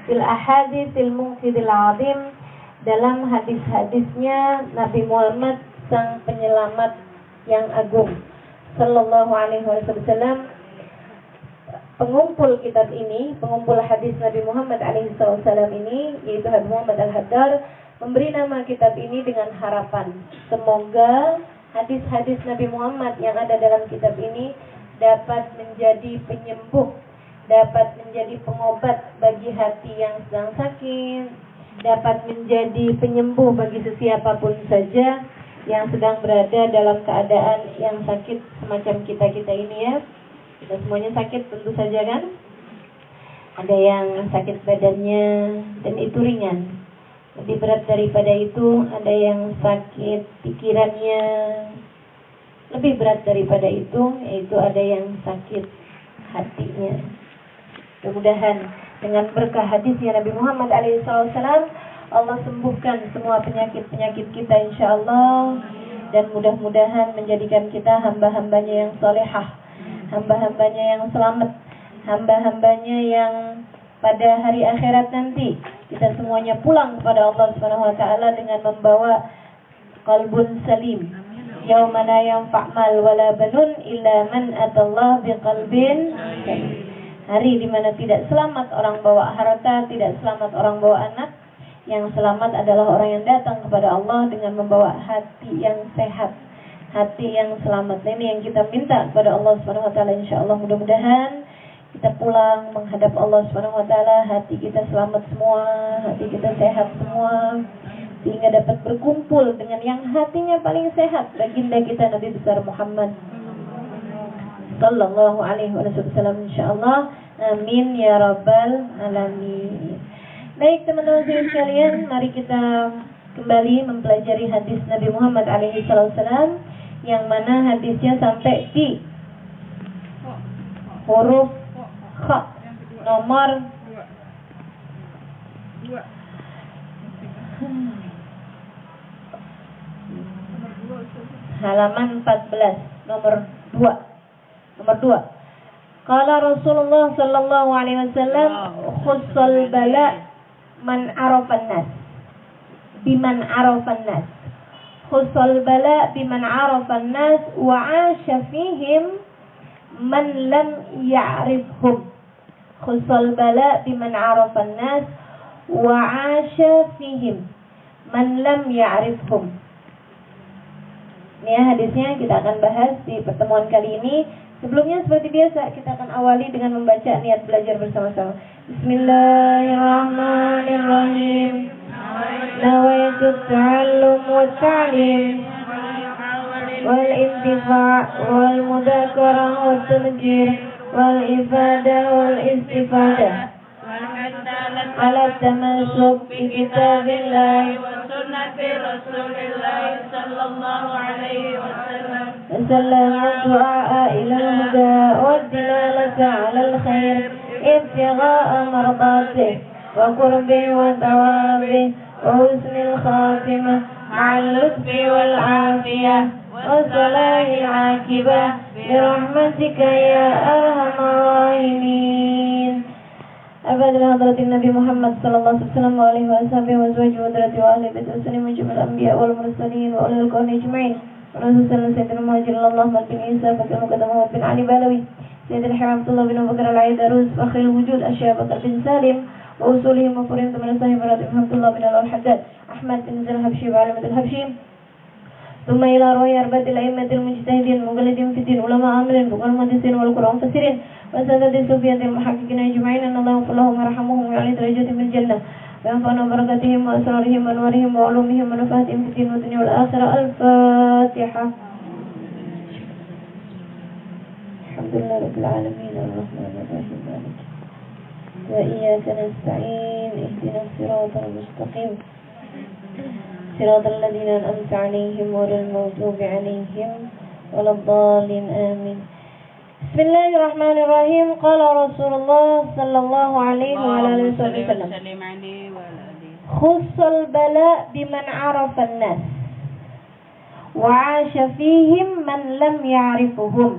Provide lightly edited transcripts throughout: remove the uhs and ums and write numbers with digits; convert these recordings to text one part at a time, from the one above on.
fil ahaditsil muqidil azim, dalam hadis-hadisnya Nabi Muhammad sang penyelamat yang agung sallallahu alaihi wasallam. Pengumpul kitab ini, pengumpul hadis Nabi Muhammad alaihi wasallam ini, yaitu Habib Muhammad Al-Haddad, memberi nama kitab ini dengan harapan semoga hadis-hadis Nabi Muhammad yang ada dalam kitab ini dapat menjadi penyembuh, dapat menjadi pengobat bagi hati yang sedang sakit, dapat menjadi penyembuh bagi sesiapapun saja yang sedang berada dalam keadaan yang sakit semacam kita-kita ini ya. Kita semuanya sakit tentu saja kan? Ada yang sakit badannya dan itu ringan. Lebih berat daripada itu ada yang sakit pikirannya. Lebih berat daripada itu yaitu ada yang sakit hatinya. Mudah-mudahan dengan berkah hadisnya Nabi Muhammad alaihissalam Allah sembuhkan semua penyakit-penyakit kita insyaallah, dan mudah-mudahan menjadikan kita hamba-hambanya yang solehah, hamba-hambanya yang selamat, hamba-hambanya yang pada hari akhirat nanti kita semuanya pulang kepada Allah Subhanahu wa taala dengan membawa qalbun salim. Yauma la yanfa' mal wala banun illa man atallaha biqalbin salim. Hari di mana tidak selamat orang bawa harta, tidak selamat orang bawa anak. Yang selamat adalah orang yang datang kepada Allah dengan membawa hati yang sehat, hati yang selamat. Nah, ini yang kita minta kepada Allah Subhanahu wa taala insyaallah. Mudah-mudahan kita pulang menghadap Allah Subhanahu wa taala hati kita selamat semua, hati kita sehat semua, sehingga dapat berkumpul dengan yang hatinya paling sehat, baginda kita Nabi besar Muhammad sallallahu alaihi wasallam insyaallah. Amin ya rabbal alamin. Baik teman-teman sekalian, mari kita kembali mempelajari hadis Nabi Muhammad alaihi wasallam yang mana hadisnya sampai di huruf kha nomor 2. Halaman 14 nomor 2. Qala Rasulullah sallallahu alaihi wasallam khussal bala man arafan nas biman arafan nas, khussal bala biman arafan nas wa 'asha fihim man lam ya'rifhum, khussal bala biman arafan nas wa 'asha fihim man lam ya'rifhum. Ini ya hadisnya kita akan bahas di pertemuan kali ini. Sebelumnya seperti biasa kita akan awali dengan membaca niat belajar bersama-sama. Bismillahirrahmanirrahim. Nawaitu ta'allum wa ta'lim wal intifa' wal mudzakarah wa tanjir wal ifadah wal istifadah ala tamassuk bi kitabillah wa sunnati Rasulillah sallallahu alaihi wasallam. سلم الدعاء إلى الهدى والدلالة على الخير ابتغاء مرضاته وقربه وثوابه وحسن الخاتمة مع اللطف والعافية وصلاح العاقبة برحمتك يا أرحم الراحمين. أبد حضرة النبي محمد صلى الله عليه وسلم وآله وصحبه وأزواجه وذريته وأهل بيته وسلم وجميع الأنبياء والمرسلين وأولي الكون أجمعين. ونصر سيدنا المهاجر الله بن عيسى فكر مقدمه بن علي بالوي سيد الحرام الله بن بكر العيدروس فخر الوجود أشياء بكر بن سالم وأصولهم وفرهم من صاحب راتب حمد الله بن الحداد أحمد بن زل الحبشي وعلمة الحبشي ثم إلى رؤيا أربعة الأئمة المجتهدين المقلدين في الدين علماء عاملين بقول المحدثين والقرآن مفسرين وسادة الصوفية المحققين أجمعين أن الله يغفر لهم ويرحمهم ويعلي درجاتهم في الجنة وينفعنا بركاتهم وأسرارهم وأنوارهم وعلومهم ونفاتهم في الدين والدنيا والآخرة. الفاتحة. الحمد لله رب العالمين الرحمن الرحيم مالك وإياك نستعين اهدنا الصراط المستقيم صراط الذين أنعمت عليهم غير المغضوب عليهم ولا الضالين آمين. بسم الله الرحمن الرحيم. قال رسول الله صلى الله عليه وآله وسلم خص البلاء بمن عرف الناس وعاش فيهم من لم يعرفهم.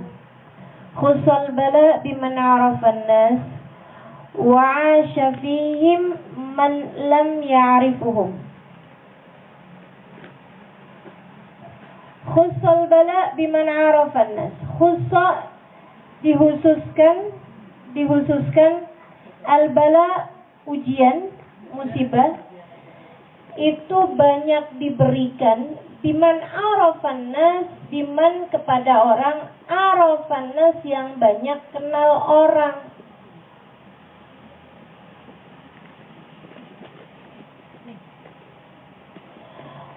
خص البلاء بمن عرف الناس وعاش فيهم من لم يعرفهم. Khussal bala biman arafan nas. Khussa dikhususkan al bala ujian, musibah itu banyak diberikan biman arafan nas, biman kepada orang arafan nas yang banyak kenal orang.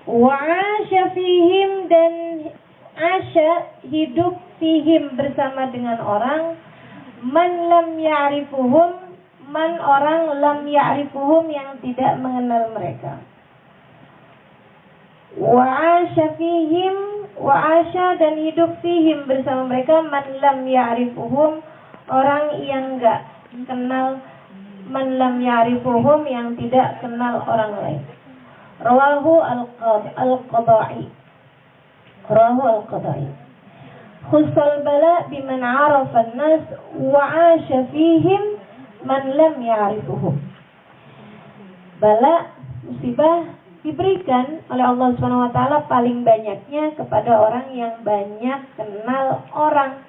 Wa'asya fihim, dan asya hidup fihim bersama dengan orang man lam ya'rifuhum, man orang lam ya'rifuhum yang tidak mengenal mereka. Wa'asya fihim, wa'asya dan hidup fihim bersama mereka man lam ya'rifuhum, orang yang enggak kenal, man lam ya'rifuhum yang tidak kenal orang lain. Rawahu al-Qadai. Rawahu al-Qadai. Khussal bala biman arafa an-nas wa 'asha fihim man lam ya'rifuhum. Bala, musibah diberikan oleh Allah Subhanahu wa taala paling banyaknya kepada orang yang banyak kenal orang.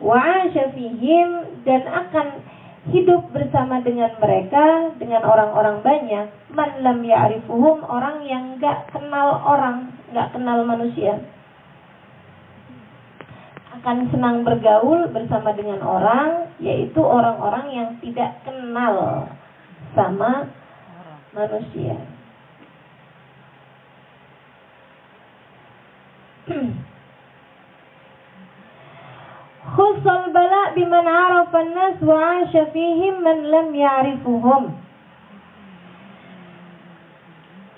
Wa 'asha fihim, dan akan hidup bersama dengan mereka, dengan orang-orang banyak, man lam ya'rifuhum, orang yang enggak kenal orang, enggak kenal manusia. Akan senang bergaul bersama dengan orang, yaitu orang-orang yang tidak kenal sama manusia. Khussal bala biman arafa an-nas wa 'asha fihim man lam ya'rifuhum.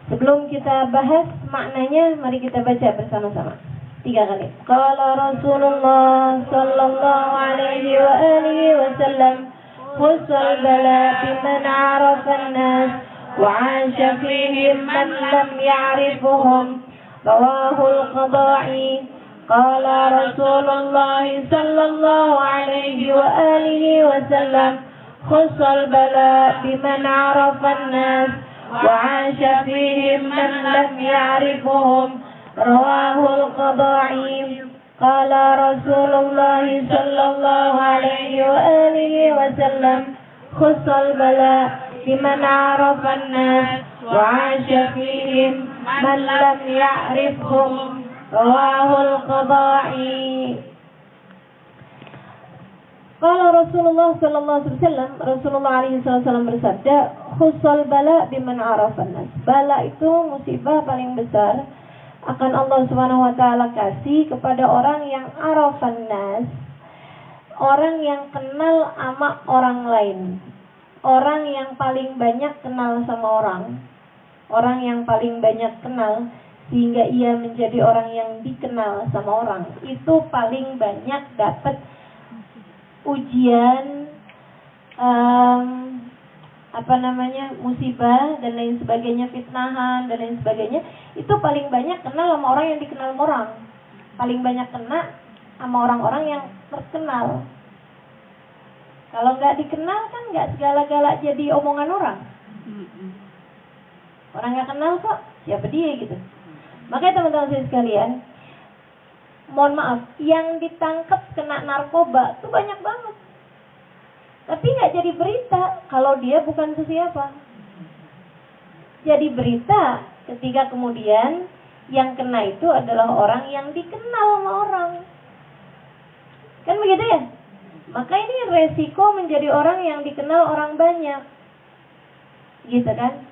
Sebelum kita bahas maknanya, mari kita baca bersama-sama 3 kali. Qala Rasulullah sallallahu alaihi wa alihi wasallam, khussal bala biman arafa an-nas wa 'asha fihim man lam ya'rifuhum. Rawahu al-Qadai. قال رسول الله صلى الله عليه وآله وسلم خص البلاء بمن عرف الناس وعاش فيهم من لم يعرفهم. رواه القضاعي. قال رسول الله صلى الله عليه وآله وسلم خص البلاء بمن عرف الناس وعاش فيهم من لم يعرفهم. Rawahul Qadai. Qala Rasulullah sallallahu alaihi wasallam, Rasulullah alaihi wasallam bersabda, khussal bala biman arafan nas. Bala itu musibah paling besar akan Allah Subhanahu wa taala kasih kepada orang yang arafan nas, orang yang kenal sama orang lain. Orang yang paling banyak kenal sama orang yang paling banyak kenal sehingga ia menjadi orang yang dikenal sama orang, itu paling banyak dapat ujian, musibah dan lain sebagainya, fitnahan dan lain sebagainya. Itu paling banyak kenal sama orang yang dikenal orang, paling banyak kena sama orang-orang yang terkenal. Kalau nggak dikenal kan nggak segala-gala jadi omongan orang. Orang nggak kenal kok, siapa dia gitu. Makanya teman-teman sekalian, mohon maaf, yang ditangkap kena narkoba itu banyak banget. Tapi nggak jadi berita kalau dia bukan sesiapa. Jadi berita ketika kemudian yang kena itu adalah orang yang dikenal sama orang. Kan begitu ya? Maka ini resiko menjadi orang yang dikenal orang banyak. Gitu kan?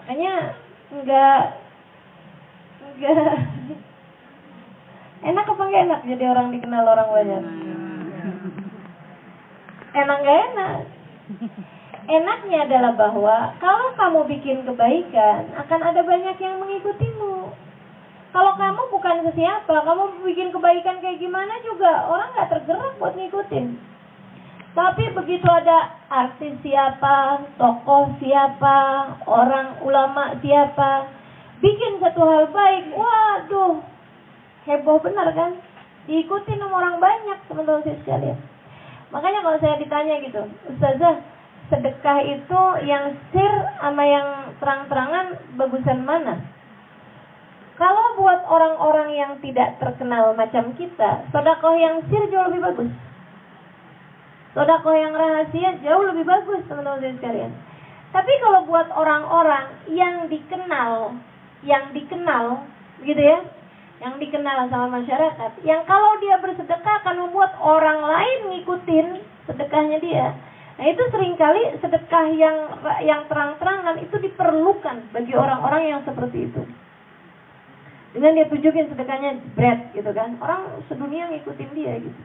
Makanya enggak enak apa enggak enak jadi orang dikenal orang banyak? Enak enggak enak? Enaknya adalah bahwa kalau kamu bikin kebaikan, akan ada banyak yang mengikutimu. Kalau kamu bukan sesiapa, kamu bikin kebaikan kayak gimana juga orang enggak tergerak buat ngikutin. Tapi begitu ada artis siapa, tokoh siapa, orang ulama siapa bikin satu hal baik, waduh, heboh benar kan? Diikutin sama orang banyak, teman-teman sekalian. Makanya kalau saya ditanya gitu, Ustazah, sedekah itu yang sir sama yang terang-terangan bagusan mana? Kalau buat orang-orang yang tidak terkenal macam kita, sedekah yang sir jauh lebih bagus. Sedekah yang rahasia jauh lebih bagus, teman-teman sekalian. Tapi kalau buat orang-orang yang dikenal, gitu ya, yang dikenal sama masyarakat, yang kalau dia bersedekah akan membuat orang lain ngikutin sedekahnya dia. Nah, itu seringkali sedekah yang terang-terangan itu diperlukan bagi orang-orang yang seperti itu. Dengan dia tunjukin sedekahnya bread gitu kan, orang sedunia ngikutin dia gitu.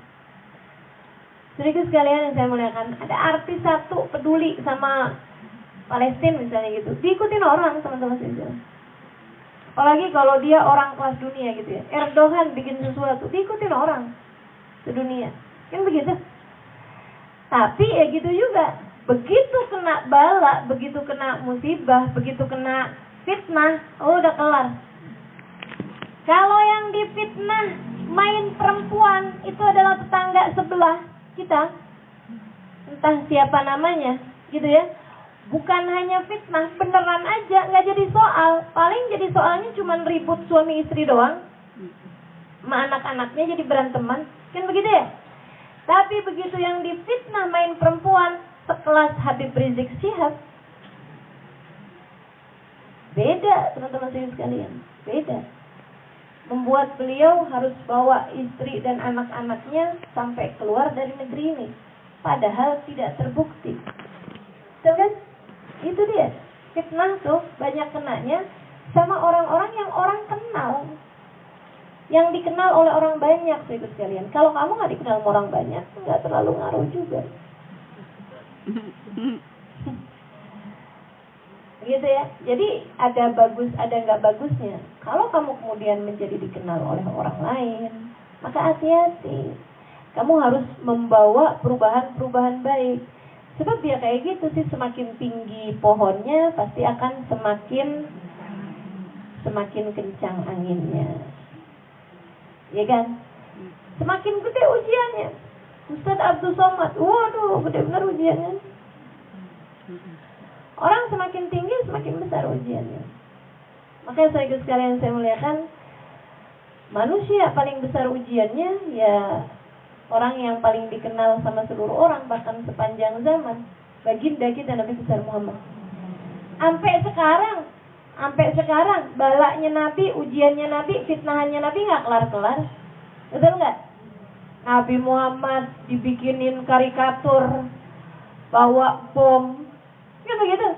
Sedikit sekalian yang saya muliakan, ada artis satu peduli sama Palestina misalnya gitu, diikutin orang, teman-teman sekalian. Apalagi kalau dia orang kelas dunia gitu ya, Erdogan bikin sesuatu, diikutin orang sedunia, kan begitu. Tapi ya gitu juga, begitu kena bala, begitu kena musibah, begitu kena fitnah, udah kelar. Kalau yang difitnah main perempuan itu adalah tetangga sebelah kita, entah siapa namanya, gitu ya. Bukan hanya fitnah, beneran aja, nggak jadi soal. Paling jadi soalnya cuma ribut suami istri doang, sama anak-anaknya jadi beranteman, kan begitu ya. Tapi begitu yang difitnah main perempuan sekelas Habib Rizik Syihab, beda teman-teman sekalian, beda. Membuat beliau harus bawa istri dan anak-anaknya sampai keluar dari negeri ini, padahal tidak terbukti. Betul kan? Itu dia, fitnah tuh banyak kenanya sama orang-orang yang orang kenal, yang dikenal oleh orang banyak, saudara sekalian. Kalau kamu nggak dikenal sama orang banyak, nggak terlalu ngaruh juga. Gitu ya. Jadi ada bagus, ada nggak bagusnya. Kalau kamu kemudian menjadi dikenal oleh orang lain, maka hati-hati. Kamu harus membawa perubahan-perubahan baik. Sebab ya kayak gitu sih, semakin tinggi pohonnya pasti akan semakin kencang anginnya. Ya kan? Semakin gede ujiannya. Ustaz Abdul Somad, waduh, gede benar ujiannya. Orang semakin tinggi semakin besar ujiannya. Makanya saya sekalian saya muliakan, manusia paling besar ujiannya ya orang yang paling dikenal sama seluruh orang, bahkan sepanjang zaman, baginda kita Nabi besar Muhammad. Sampai sekarang balaknya Nabi, ujiannya Nabi, fitnahannya Nabi nggak kelar-kelar. Betul nggak? Nabi Muhammad dibikinin karikatur, bawa bom, gitu.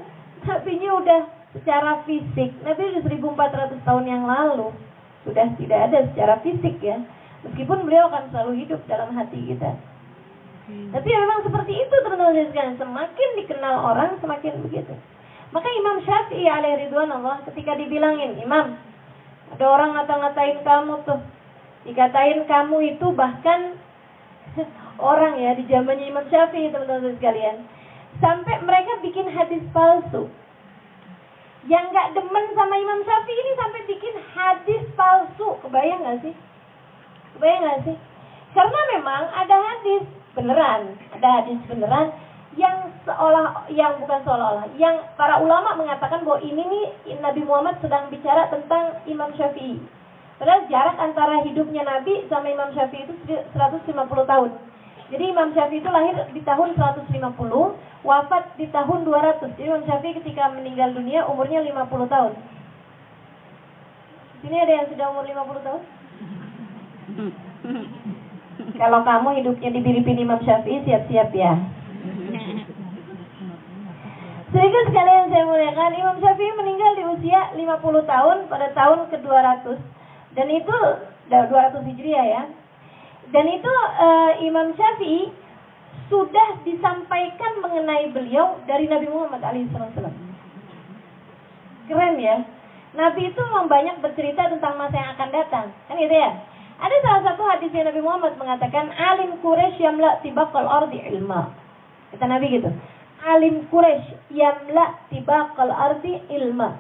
Nabinya udah secara fisik, Nabi udah 1400 tahun yang lalu sudah tidak ada secara fisik ya. Meskipun beliau akan selalu hidup dalam hati kita. Tapi ya memang seperti itu teman-teman sekalian. Semakin dikenal orang semakin begitu. Maka Imam Syafi'i alaihi ridwanullah ketika dibilangin, Imam, ada orang ngata-ngatain kamu tuh, dikatain kamu itu bahkan orang ya di zamannya Imam Syafi'i teman-teman sekalian, sampai mereka bikin hadis palsu. Yang nggak demen sama Imam Syafi'i ini sampai bikin hadis palsu. Kebayang nggak sih? Karena memang ada hadis beneran yang para ulama mengatakan bahwa ini nih Nabi Muhammad sedang bicara tentang Imam Syafi'i. Padahal jarak antara hidupnya Nabi sama Imam Syafi'i itu 150 tahun. Jadi Imam Syafi'i itu lahir di tahun 150, wafat di tahun 200. Jadi Imam Syafi'i ketika meninggal dunia umurnya 50 tahun. Sini ada yang sudah umur 50 tahun? Kalau kamu hidupnya dibiripin Imam Syafi'i, siap-siap ya. Sedikit sekalian saya muliakan, Imam Syafi'i meninggal di usia 50 tahun pada tahun ke-200. Dan itu 200 Hijriah ya. Dan itu Imam Syafi'i sudah disampaikan mengenai beliau dari Nabi Muhammad SAW. Keren ya. Nabi itu memang banyak bercerita tentang masa yang akan datang. Kan gitu ya. Ada salah satu hadis yang Nabi Muhammad mengatakan, alim Quraisy yamla tibaqal ardi ilma. Kata Nabi gitu. Alim Quraisy yamla tibaqal ardi ilma.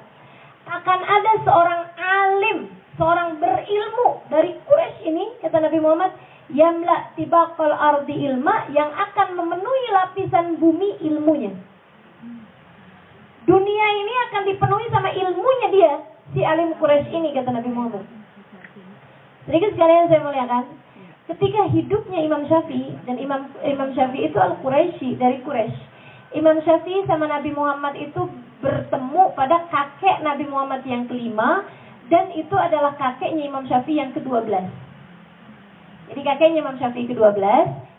Akan ada seorang alim, seorang berilmu dari Quraisy ini, kata Nabi Muhammad, yamla tibaqal ardi ilma, yang akan memenuhi lapisan bumi ilmunya. Dunia ini akan dipenuhi sama ilmunya dia, si alim Quraisy ini, kata Nabi Muhammad. Sedikit sekalian saya muliakan, ketika hidupnya Imam Syafi'i, dan Imam Syafi'i itu Al-Quraisy, dari Quraisy. Imam Syafi'i sama Nabi Muhammad itu bertemu pada kakek Nabi Muhammad yang kelima, dan itu adalah kakeknya Imam Syafi'i yang ke-12. Jadi kakeknya Imam Syafi'i ke-12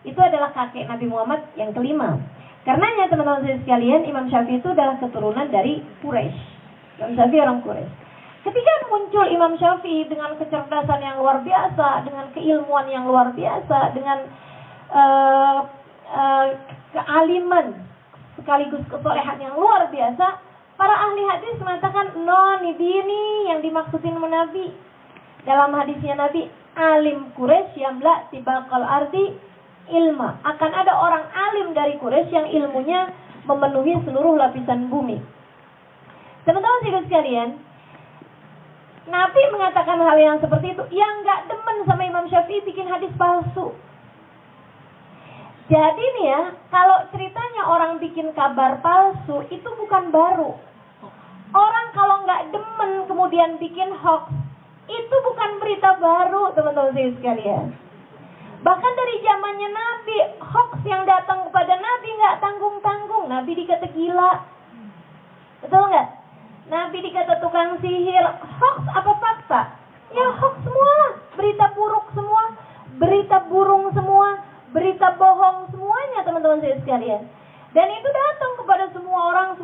itu adalah kakek Nabi Muhammad yang kelima. Karenanya teman-teman saya sekalian, Imam Syafi'i itu adalah keturunan dari Quraisy. Imam Syafi'i orang Quraisy. Ketika muncul Imam Syafi'i dengan kecerdasan yang luar biasa, dengan keilmuan yang luar biasa, dengan kealiman sekaligus kesolehan yang luar biasa, para ahli hadis mengatakan, no, ini yang dimaksudin Nabi. Dalam hadisnya Nabi, alim Quraisy yamla tibaqal ardi ilma. Akan ada orang alim dari Quraisy yang ilmunya memenuhi seluruh lapisan bumi. Teman-teman sekalian, Nabi mengatakan hal yang seperti itu. Yang gak demen sama Imam Syafi'i bikin hadis palsu. Jadi nih ya, kalau ceritanya orang bikin kabar palsu, itu bukan baru. Orang kalau gak demen kemudian bikin hoax, itu bukan berita baru, teman-teman sekalian. Bahkan dari zamannya Nabi, hoax yang datang kepada Nabi nggak tanggung-tanggung. Nabi dikata gila, betul nggak? Nabi dikata tukang sihir. Hoax apa fakta? Ya hoax semua, berita buruk semua, berita burung semua, berita bohong semuanya, teman-teman saya sekalian. Dan itu datang kepada semua orang,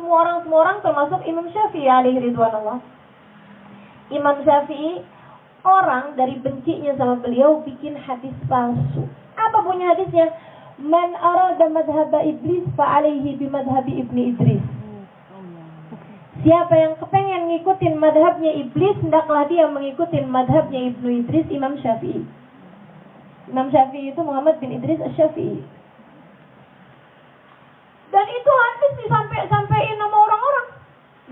termasuk Imam Syafi'i alaihi ridwanullah. Imam Syafi'i, orang dari bencinya sama beliau bikin hadis palsu. Apa bunyi hadisnya? Man arada madhaba iblis fa'alaihi bimadhabi ibni Idris. Siapa yang kepengen ngikutin madhabnya iblis, hendaklah dia mengikuti madhabnya Ibnu Idris, Imam Syafi'i. Imam Syafi'i itu Muhammad bin Idris Asy-Syafi'i. Dan itu hadis disampai-sampaiin sama orang-orang.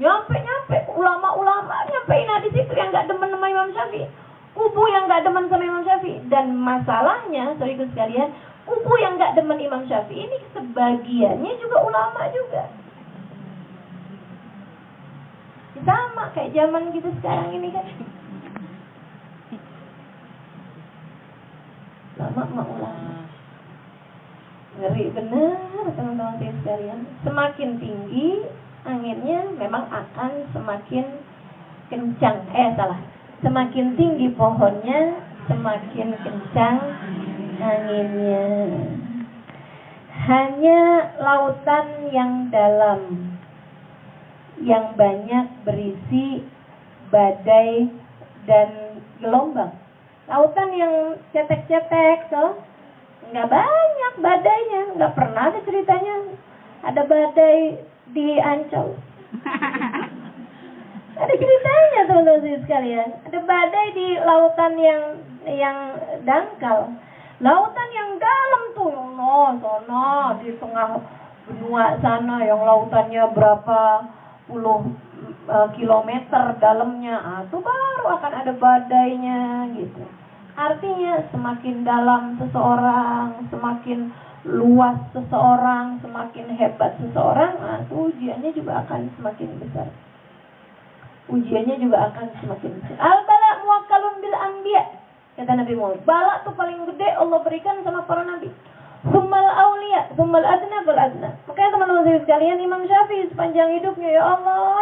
Nyampe, ulama-ulama nyampein hadis itu yang gak demen sama Imam Syafi'i. Kubu yang gak demen sama Imam Syafi'i. Dan masalahnya, saudara sekalian, kubu yang gak demen Imam Syafi'i ini sebagiannya juga ulama juga. Sama kayak zaman kita sekarang ini kan. Ulama. Ngeri benar teman-teman sekalian. Semakin tinggi anginnya memang akan semakin kencang. Semakin tinggi pohonnya, semakin kencang anginnya. Hanya lautan yang dalam, yang banyak berisi badai dan gelombang. Lautan yang cetek-cetek, nggak banyak badainya, nggak pernah ada ceritanya ada badai di Ancol. Ada ceritanya teman-teman sekalian. Ada badai di lautan yang dangkal. Lautan yang dalam tuh, sono di tengah benua sana yang lautannya berapa puluh kilometer dalamnya, itu baru akan ada badainya gitu. Artinya semakin dalam seseorang, semakin luas seseorang, semakin hebat seseorang, itu ujiannya juga akan semakin besar. Ujiannya juga akan semakin besar. Al-bala muwakkalun bil anbiya, kata Nabi Muhammad. Bala tuh paling gede Allah berikan sama para nabi. Tsummal auliya, tsummal adna fal adna. Makanya teman-teman sekalian, Imam Syafi'i sepanjang hidupnya, ya Allah,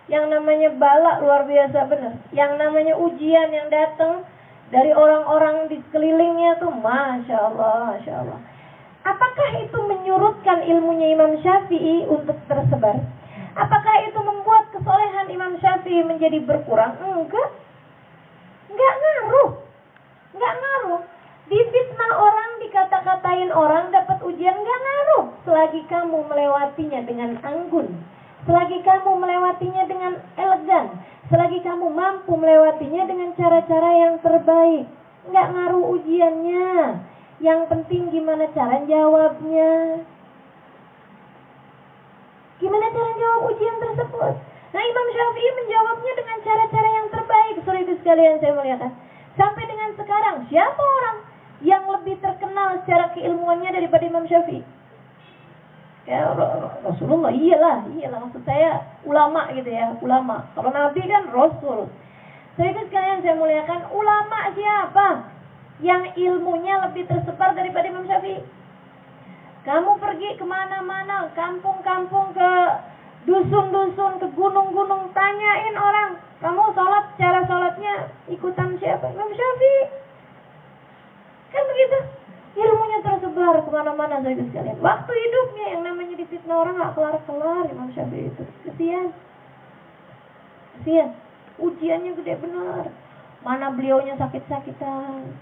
yang namanya bala luar biasa benar. Yang namanya ujian yang datang dari orang-orang di sekelilingnya tuh, Masya Allah. Apakah itu menyurutkan ilmunya Imam Syafi'i untuk tersebar? Apakah itu membuat kesolehan Imam Syafi'i menjadi berkurang? Enggak ngaruh. Difitnah orang, dikata-katain orang, dapat ujian, enggak ngaruh. Selagi kamu melewatinya dengan anggun, selagi kamu melewatinya dengan elegan, selagi kamu mampu melewatinya dengan cara-cara yang terbaik, enggak ngaruh ujiannya. Yang penting gimana cara jawabnya. Gimana cara jawab ujian tersebut? Nah, Imam Syafi'i menjawabnya dengan cara-cara yang terbaik. Saudara sekalian saya muliakan. Sampai dengan sekarang, siapa orang yang lebih terkenal secara keilmuannya daripada Imam Syafi'i? Kayak Rasulullah, iyalah maksud saya ulama gitu ya, ulama. Kalau Nabi kan Rasul. Saya sekalian saya muliakan, ulama siapa? Yang ilmunya lebih tersebar daripada Imam Syafi'i. Kamu pergi kemana-mana, kampung-kampung, ke dusun-dusun, ke gunung-gunung, tanyain orang, kamu sholat, cara sholatnya ikutan siapa? Imam Syafi'i. Kan begitu? Ilmunya tersebar kemana-mana saya sekalian. Waktu hidupnya yang namanya difitnah orang gak kelar-kelar Imam Syafi'i itu. Kesian. Ujiannya gede benar. Mana beliaunya sakit-sakitan.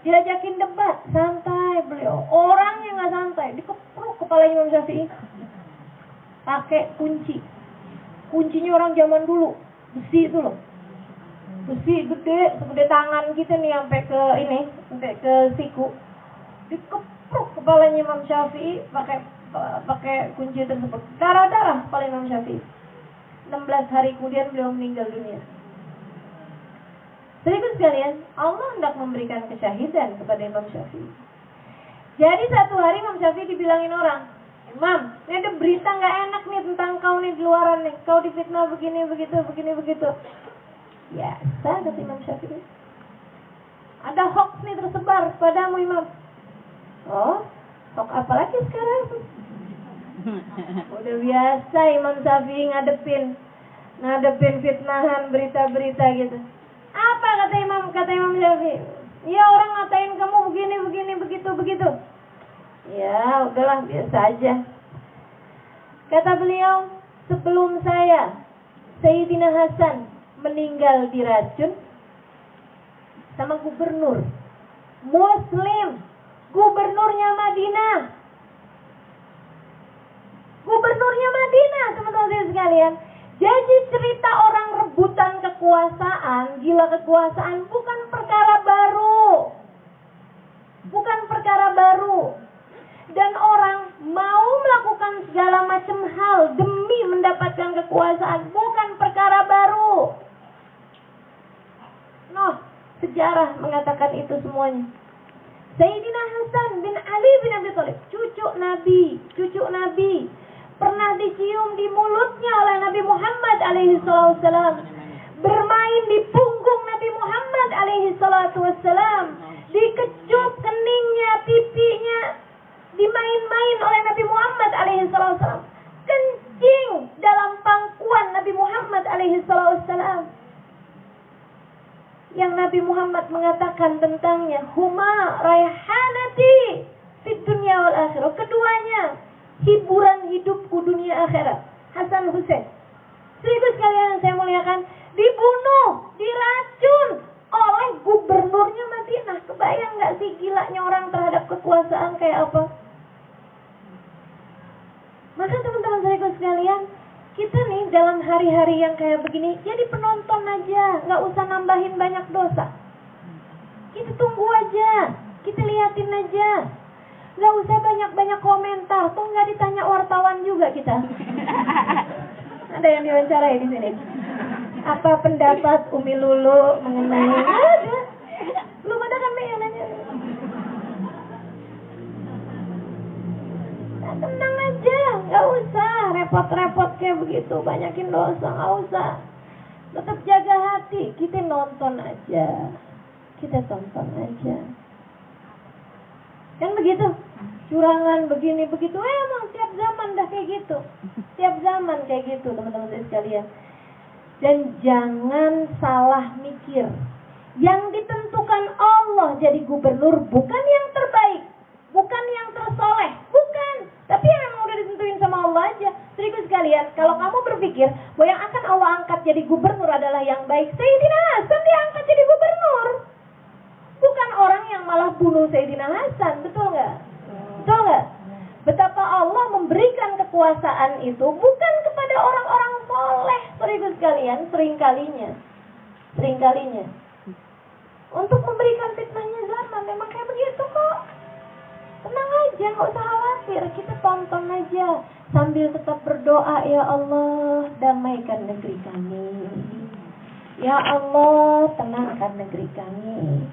Diajakin debat, santai beliau. Orangnya gak santai, dikepruk kepala Imam Syafi'i. Pakai kunci. Kuncinya orang zaman dulu, besi itu loh. Besi gede, segede tangan kita nih sampai ke siku. Dikepruk kepalanya Imam Syafi'i pakai kunci tersebut. Darah-darah kepala Imam Syafi'i. 16 hari kemudian beliau meninggal dunia. Saudara sekalian, Allah hendak memberikan kesyahidan kepada Imam Syafi'i. Jadi satu hari Imam Syafi'i dibilangin orang, Imam, ini ada berita nggak enak nih tentang kau nih di luaran nih. Kau difitnah begini begitu. Ya, kata Imam Syafi'i. Ada hoax nih tersebar padamu Imam. Oh, hoax apa lagi sekarang? Udah biasa Imam Syafi'i ngadepin fitnahan, berita-berita gitu. Apa kata Imam Syafi'i? Ya orang ngatain kamu begini, begitu. Ya udahlah, biasa aja. Kata beliau, sebelum Sayyidina Hasan meninggal diracun sama gubernur Muslim, gubernurnya Madinah, teman-teman sekalian. Jadi cerita orang rebutan kekuasaan, gila kekuasaan bukan perkara baru. Dan orang mau melakukan segala macam hal demi mendapatkan kekuasaan bukan perkara baru. Sejarah mengatakan itu semuanya. Sayyidina Hasan bin Ali bin Abi Thalib, cucu Nabi, pernah dicium di mulutnya oleh Nabi Muhammad alaihi salam, bermain di punggung Nabi Muhammad alaihi salam, dikecup keningnya, pipinya, dimain-main oleh Nabi Muhammad alaihi salam, kencing dalam pangkuan Nabi Muhammad alaihi salam. Yang Nabi Muhammad mengatakan tentangnya, huma raihanati fid dunya wal akhirah, keduanya hiburan hidupku dunia akhirat. Hasan Husain, seribu sekalian yang saya muliakan, dibunuh, diracun oleh gubernurnya Madinah. Kebayang gak sih gilanya orang terhadap kekuasaan kayak apa? Maka teman-teman saya sekalian, kita nih dalam hari-hari yang kayak begini jadi penonton aja, gak usah nambahin banyak dosa. Kita tunggu aja, kita liatin aja, gak usah banyak-banyak komentar. Tuh gak ditanya wartawan juga kita. Ada yang diwawancarai di sini. Apa pendapat Umi Lulu mengenai? Ada. Belum ada kan yang nanya. Nah, tenang aja, gak usah repot-repot kayak begitu, banyakin dosa, gak usah. Tetap jaga hati, kita tonton aja. Kan begitu? Curangan begini begitu, emang tiap zaman dah kayak gitu. Teman-teman saya sekalian. Dan jangan salah mikir. Yang ditentukan Allah jadi gubernur bukan yang terbaik, bukan yang tersoleh, bukan. Tapi yang emang udah ditentuin sama Allah aja. Seribu sekalian, kalau kamu berpikir bahwa yang akan Allah angkat jadi gubernur adalah yang baik, Sayyidina Hasan diangkat jadi gubernur. Bukan orang yang malah bunuh Sayyidina Hasan, betul nggak? Betapa Allah memberikan kekuasaan itu bukan kepada orang-orang soleh, seribu sekalian, seringkalinya. Untuk memberikan fitnahnya zaman, memang kayak begitu kok. Tenang aja, nggak usah khawatir, kita tonton aja sambil tetap berdoa, ya Allah, damaikan negeri kami. Ya Allah, tenangkan negeri kami.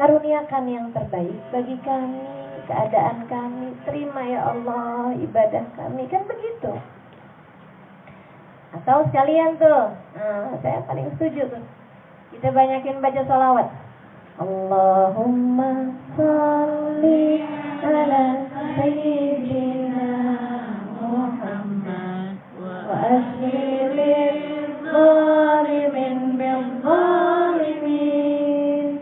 Karuniakan yang terbaik bagi kami, keadaan kami. Terima ya Allah, ibadah kami, kan begitu. Atau sekalian tuh, saya paling setuju tuh, kita banyakin baca sholawat. Allahumma sholli ala sayyidina Muhammad wa ashlil zalimin bil zalimin.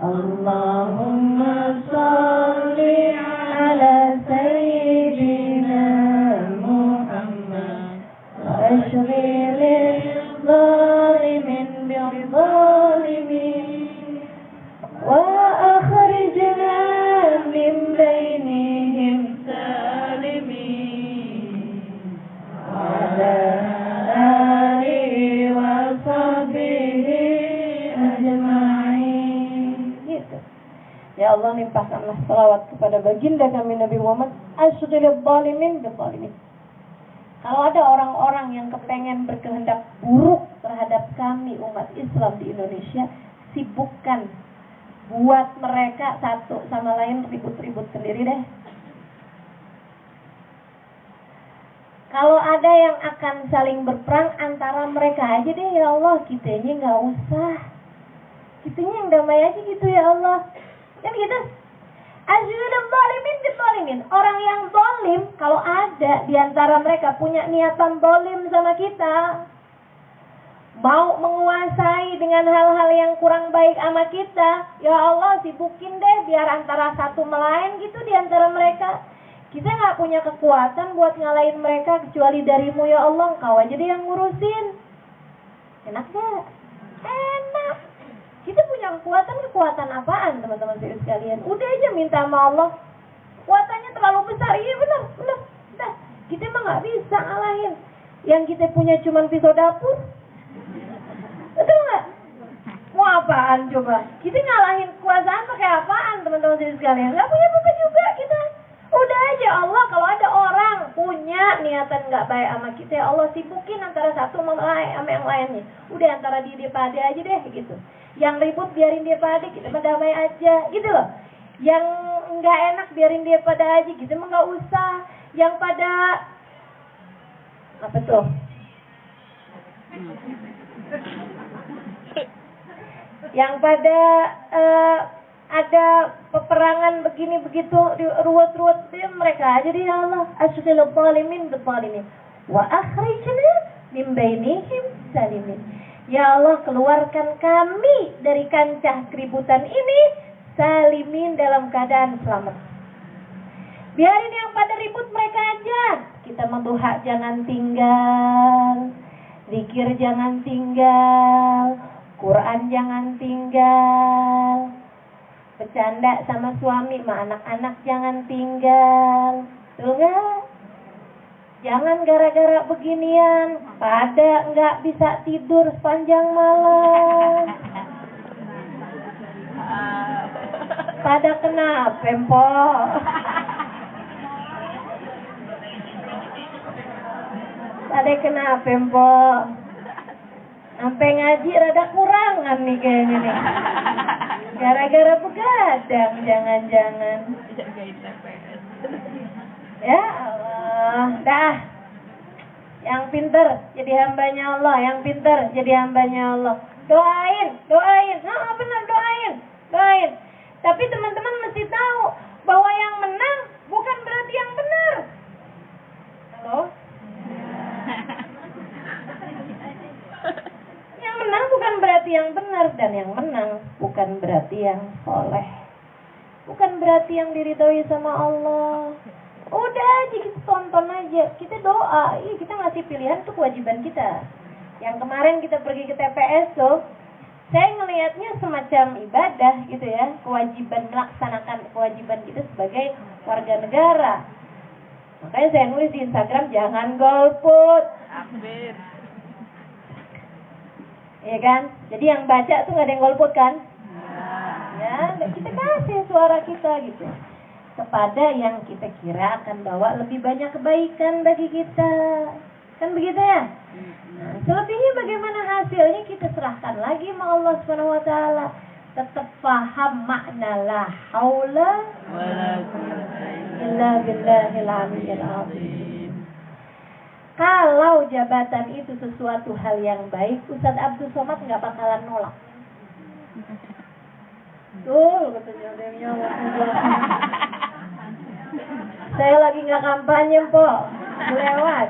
Allahumma sholli ala sayyidina Muhammad wa ashlil zalimin bil zalimin. وأخرجنا من بينهم سالمين وعلى آله وصحبه أجمعين. Gitu. Ya Allah, limpahkanlah salawat kepada baginda kami Nabi Muhammad asyril zalimin bil zalimin. Kalau ada orang-orang yang kepengen berkehendak buruk terhadap kami umat Islam di Indonesia, sibukkan buat mereka satu sama lain ribut-ribut sendiri deh. Kalau ada yang akan saling berperang antara mereka aja deh ya Allah, kitanya nggak usah. Kitanya yang damai aja gitu ya Allah. Kan gitu. Asyhadu zalimin bizalimin. Orang yang zalim kalau ada di antara mereka punya niatan zalim sama kita, mau menguasai dengan hal-hal yang kurang baik sama kita, ya Allah sibukin deh biar antara satu melain gitu di antara mereka. Kita gak punya kekuatan buat ngalahin mereka kecuali darimu ya Allah, Engkau aja deh yang ngurusin. Enak gak? Enak. Kita punya kekuatan apaan teman-teman sekalian? Udah aja minta sama Allah. Kekuatannya terlalu besar, iya benar. Kita mah gak bisa ngalahin. Yang kita punya cuman pisau dapur. Betul nggak? Mau apaan coba? Kita ngalahin kekuasaan pakai apaan teman-teman sekalian? Nggak punya apa-apa juga kita. Udah aja Allah, kalau ada orang punya niatan nggak baik sama kita, ya Allah sibukin antara satu sama yang lainnya. Udah antara dia pada aja deh gitu. Yang ribut biarin dia pada, kita damai aja gitu loh. Yang nggak enak biarin dia pada aja, gitu mah nggak usah. Yang pada apa tuh? Yang pada ada peperangan begini begitu ruwet-ruwet mereka aja ya Allah. Asyhadu zalimin bidzalimin wa akhrijna min bainihim salimin. Ya Allah, keluarkan kami dari kancah keributan ini salimin, dalam keadaan selamat. Biarin yang pada ribut mereka aja. Kita menduha jangan tinggal, zikir jangan tinggal, Quran jangan tinggal, bercanda sama suami sama anak-anak jangan tinggal. Betul nggak? Jangan gara-gara beginian pada nggak bisa tidur sepanjang malam. Pada kenapa empok? Pada kenapa empok? Sampai ngaji rada kurangan nih kayaknya nih. Gara-gara begadang jangan-jangan. Ya Allah, dah. Yang pinter jadi hambanya Allah, yang pinter jadi hambanya Allah. Doain. Benar doain. Tapi teman-teman mesti tahu bahwa yang menang bukan berarti yang benar. Halo? Yang menang bukan berarti yang benar, dan yang menang bukan berarti yang soleh, bukan berarti yang diridhoi sama Allah. Udah aja kita tonton aja, kita doa, kita ngasih pilihan itu kewajiban kita. Yang kemarin kita pergi ke TPS tuh, saya ngelihatnya semacam ibadah gitu ya, kewajiban, melaksanakan kewajiban kita sebagai warga negara. Makanya saya nulis di Instagram, jangan golput. Amin. Iya kan? Jadi yang baca tuh nggak ada yang golput kan? Ya, kita kasih suara kita gitu kepada yang kita kira akan bawa lebih banyak kebaikan bagi kita. Kan begitu ya? Nah, selebihnya bagaimana hasilnya kita serahkan lagi sama Allah Subhanahu wa taala. tetap paham makna la haula illa billahil aliyyil azim. Kalau jabatan itu sesuatu hal yang baik, Ustadz Abdul Somad nggak bakalan nolak. Tuh, katanya saya lagi nggak kampanye, Po. Lewat.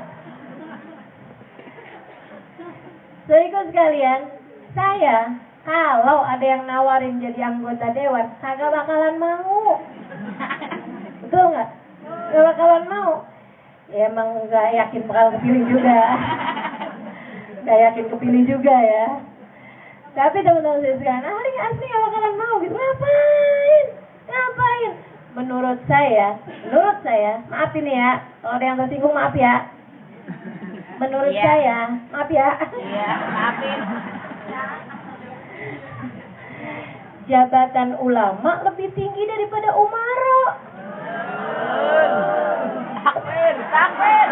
Saudaraku sekalian, saya kalau ada yang nawarin jadi anggota dewan, kagak bakalan mau. Betul nggak? Gak bakalan mau. Ya emang nggak yakin bakal kepilih juga. Nggak yakin kepilih juga ya. Tapi teman-teman saya sekalian, asli gak bakalan mau gitu. Ngapain? Menurut saya, maaf ini ya, kalau ada yang tersinggung maaf ya. Menurut saya, maaf ya. Iya, maafin. Jabatan ulama lebih tinggi daripada umaro. Takbir.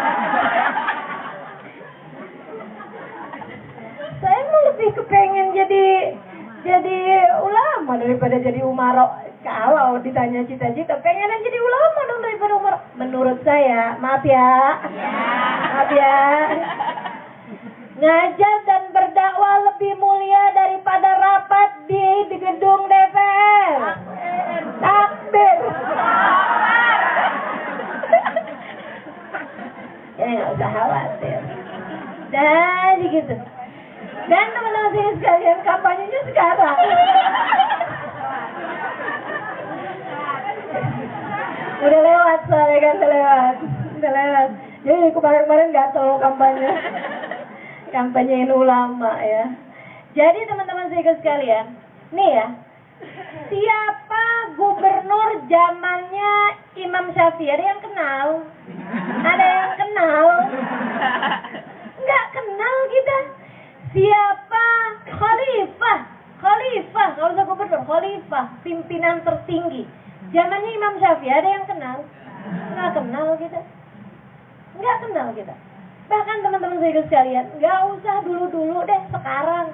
Saya mau lebih kepengen jadi ulama daripada jadi umaro. Kalau ditanya cita-cita, pengen jadi ulama dong daripada umaro. Menurut saya, maaf ya. Maaf ya. Ngajar dan berdakwah lebih mulia daripada rapat di gedung DPR. Takbir. Ya nggak usah khawatir. Dan gitu. Dan teman-teman saya sekalian, kampanyenya sekarang. Udah lewat soalnya kan, udah lewat. Jadi kemarin-kemarin nggak tahu kampanyein ulama ya. Jadi teman-teman saya sekalian, nih ya, siapa gubernur zamannya Imam Syafi'i? Ada yang kenal? Ada yang kenal? Nggak kenal kita. Siapa khalifah, nggak usah gubernur, khalifah, pimpinan tertinggi zamannya Imam Syafi'i? Ada yang kenal? Nggak kenal kita. Bahkan teman-teman saya sekalian, nggak usah dulu-dulu deh, sekarang.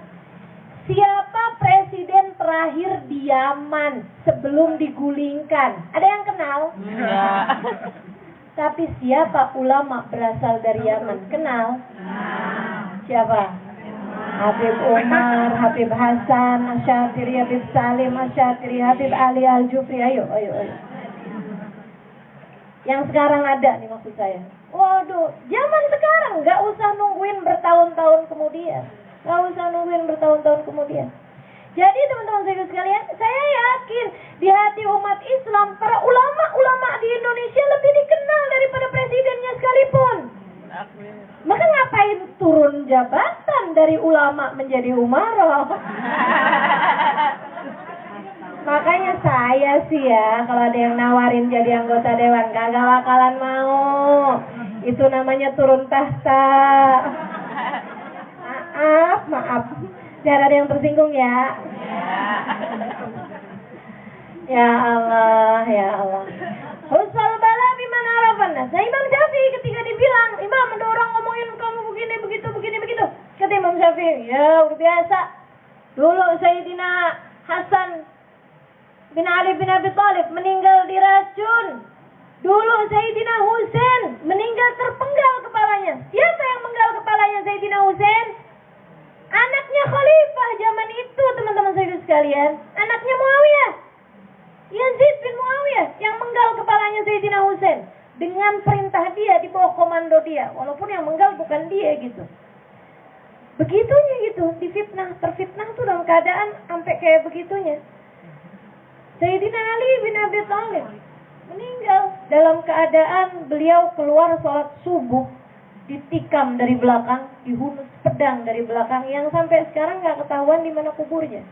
Siapa presiden terakhir di Yaman sebelum digulingkan? Ada yang kenal? Enggak. Tapi siapa ulama berasal dari Yaman? Kenal? Siapa? Habib Umar, Habib Hasan, Asy'ariyah, Habib Salim Asy'ariyah, Habib Ali Al-Jufri. Ayo. Yang sekarang ada nih maksud saya. Waduh, zaman sekarang nggak usah nungguin bertahun-tahun kemudian. Jadi teman-teman saya sekalian, saya yakin di hati umat Islam para ulama di Indonesia lebih dikenal daripada presidennya sekalipun. Maka ngapain turun jabatan dari ulama menjadi umaro? Makanya saya sih ya, kalau ada yang nawarin jadi anggota dewan, kagak bakalan mau. Itu namanya turun tahta. Maaf. Jangan ada yang tersinggung ya. Ya Allah. Husal bala biman arafan. Nah, Imam Syafi'i ketika dibilang, Imam ada orang ngomongin kamu begini, begitu. Kata Imam Syafi'i, ya udah biasa. Dulu Sayyidina Hasan bin Ali bin Abi Thalib meninggal diracun. Dulu Sayyidina Husain meninggal terpenggal kepalanya. Siapa yang menggal kepalanya Sayyidina Husain? Anaknya khalifah zaman itu, teman-teman saya sekalian. Anaknya Muawiyah, Yazid bin Muawiyah, yang menggal kepalanya Sayyidina Husain. Dengan perintah dia, di bawah komando dia. Walaupun yang menggal bukan dia gitu. Begitunya gitu, terfitnah tuh dalam keadaan sampai kayak begitunya. Sayyidina Ali bin Abi Thalib meninggal dalam keadaan beliau keluar sholat subuh, ditikam dari belakang, dihunus pedang dari belakang, yang sampai sekarang nggak ketahuan di mana kuburnya.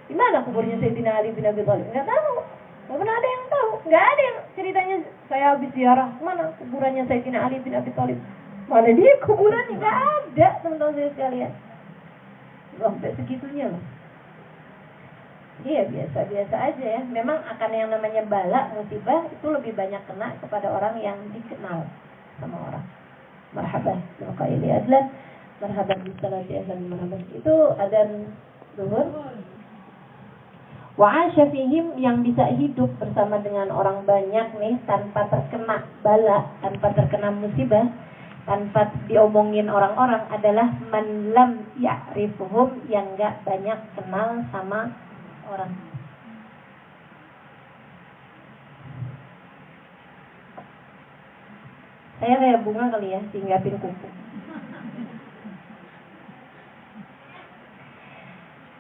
Di mana kuburnya Sayyidina Ali bin Abi Thalib? Nggak tahu. Nggak pernah ada yang tahu. Nggak ada yang ceritanya saya habis ziarah mana kuburannya Sayyidina Ali bin Abi Thalib. Mana dia kuburannya? Nggak ada, teman-teman saya sekalian. Sampai segitunya loh. Iya, biasa-biasa aja ya. Memang akan yang namanya bala, musibah itu lebih banyak kena kepada orang yang dikenal sama orang. Marhaban, maka ini adalah marhaban bisalati azan marhaban. Itu adzan Zuhur. Wa asyafihim, yang bisa hidup bersama dengan orang banyak nih tanpa terkena bala, tanpa terkena musibah, tanpa diomongin orang-orang adalah man lam ya'rifuhum, yang enggak banyak kenal sama orang. Saya kayak bunga kali ya, singgapin kuku.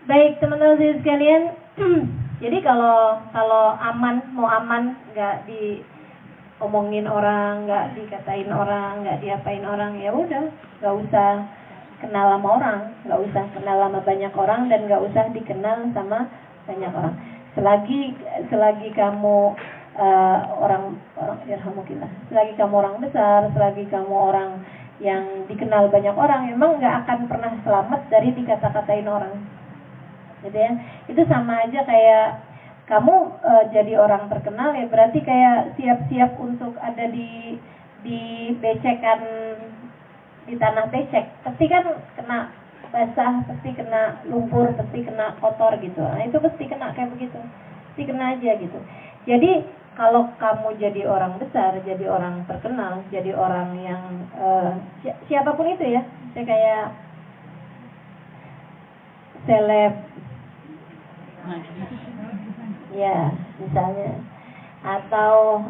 Baik teman-teman sekalian, jadi kalau aman, mau aman, nggak diomongin orang, nggak dikatain orang, nggak diapain orang, ya udah, nggak usah kenal sama orang, nggak usah kenal sama banyak orang, dan nggak usah dikenal sama banyak orang. Selagi kamu orang yarhamukallah, selagi kamu orang besar, selagi kamu orang yang dikenal banyak orang, emang nggak akan pernah selamat dari dikata-katain orang. Gitu ya. Itu sama aja kayak kamu jadi orang terkenal, ya berarti kayak siap-siap untuk ada di becekan, di tanah becek. Pasti kan kena basah, pasti kena lumpur, pasti kena kotor gitu. Nah, itu pasti kena kayak begitu. Pasti kena aja gitu. Jadi kalau kamu jadi orang besar, jadi orang terkenal, jadi orang yang siapapun itu ya, saya kayak seleb, ya misalnya, atau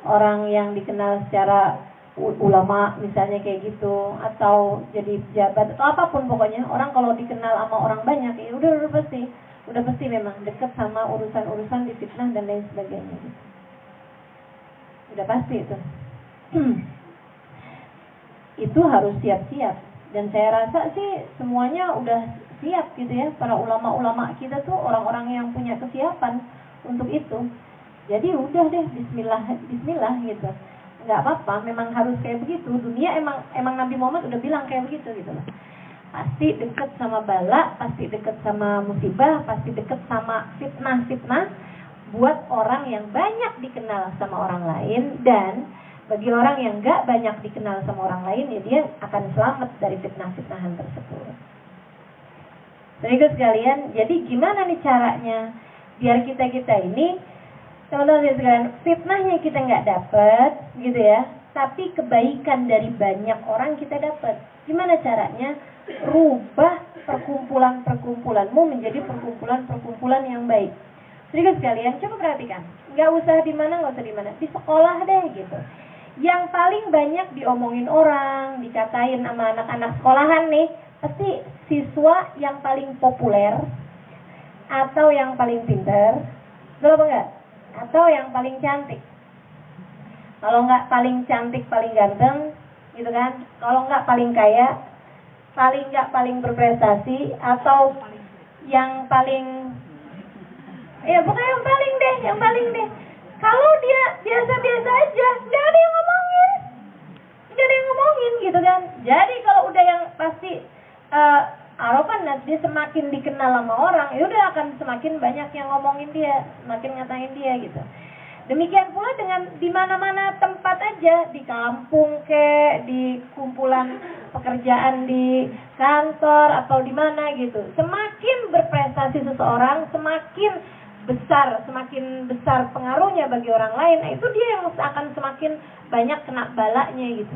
orang yang dikenal secara ulama misalnya kayak gitu, atau jadi pejabat atau apapun, pokoknya orang kalau dikenal sama orang banyak, ya udah pasti memang dekat sama urusan-urusan difitnah dan lain sebagainya gitu. Udah pasti itu. Itu harus siap-siap, dan saya rasa sih semuanya udah siap gitu ya. Para ulama-ulama kita tuh orang-orang yang punya kesiapan untuk itu. Jadi udah deh, bismillah gitu. Nggak apa-apa, memang harus kayak begitu. Dunia emang Nabi Muhammad udah bilang kayak begitu gitu loh. Pasti deket sama bala, pasti deket sama musibah, pasti deket sama fitnah-fitnah buat orang yang banyak dikenal sama orang lain. Dan bagi orang yang nggak banyak dikenal sama orang lain, ya dia akan selamat dari fitnah-fitnahan tersebut. Saudara sekalian, jadi gimana nih caranya biar kita ini, teman-teman sekalian, fitnahnya kita nggak dapat gitu ya, tapi kebaikan dari banyak orang kita dapat. Gimana caranya? Rubah perkumpulan-perkumpulanmu menjadi perkumpulan-perkumpulan yang baik. Saudara sekalian, coba perhatikan, nggak usah di mana, di sekolah deh gitu. Yang paling banyak diomongin orang, dikatain sama anak-anak sekolahan nih, pasti siswa yang paling populer, atau yang paling pintar, betul apa enggak? Atau yang paling cantik. Kalau enggak paling cantik, paling ganteng, gitu kan? Kalau enggak paling kaya, paling berprestasi, atau yang paling, ya pokoknya yang paling deh. Kalau dia biasa-biasa aja, nggak ada yang ngomongin gitu kan. Jadi kalau udah yang pasti Arafan, dia semakin dikenal sama orang, ya udah akan semakin banyak yang ngomongin dia, semakin ngatain dia gitu. Demikian pula dengan di mana-mana tempat aja, di kampung di kumpulan pekerjaan, di kantor atau di mana gitu. Semakin berprestasi seseorang, semakin besar pengaruhnya bagi orang lain, itu dia yang akan semakin banyak kena balanya gitu.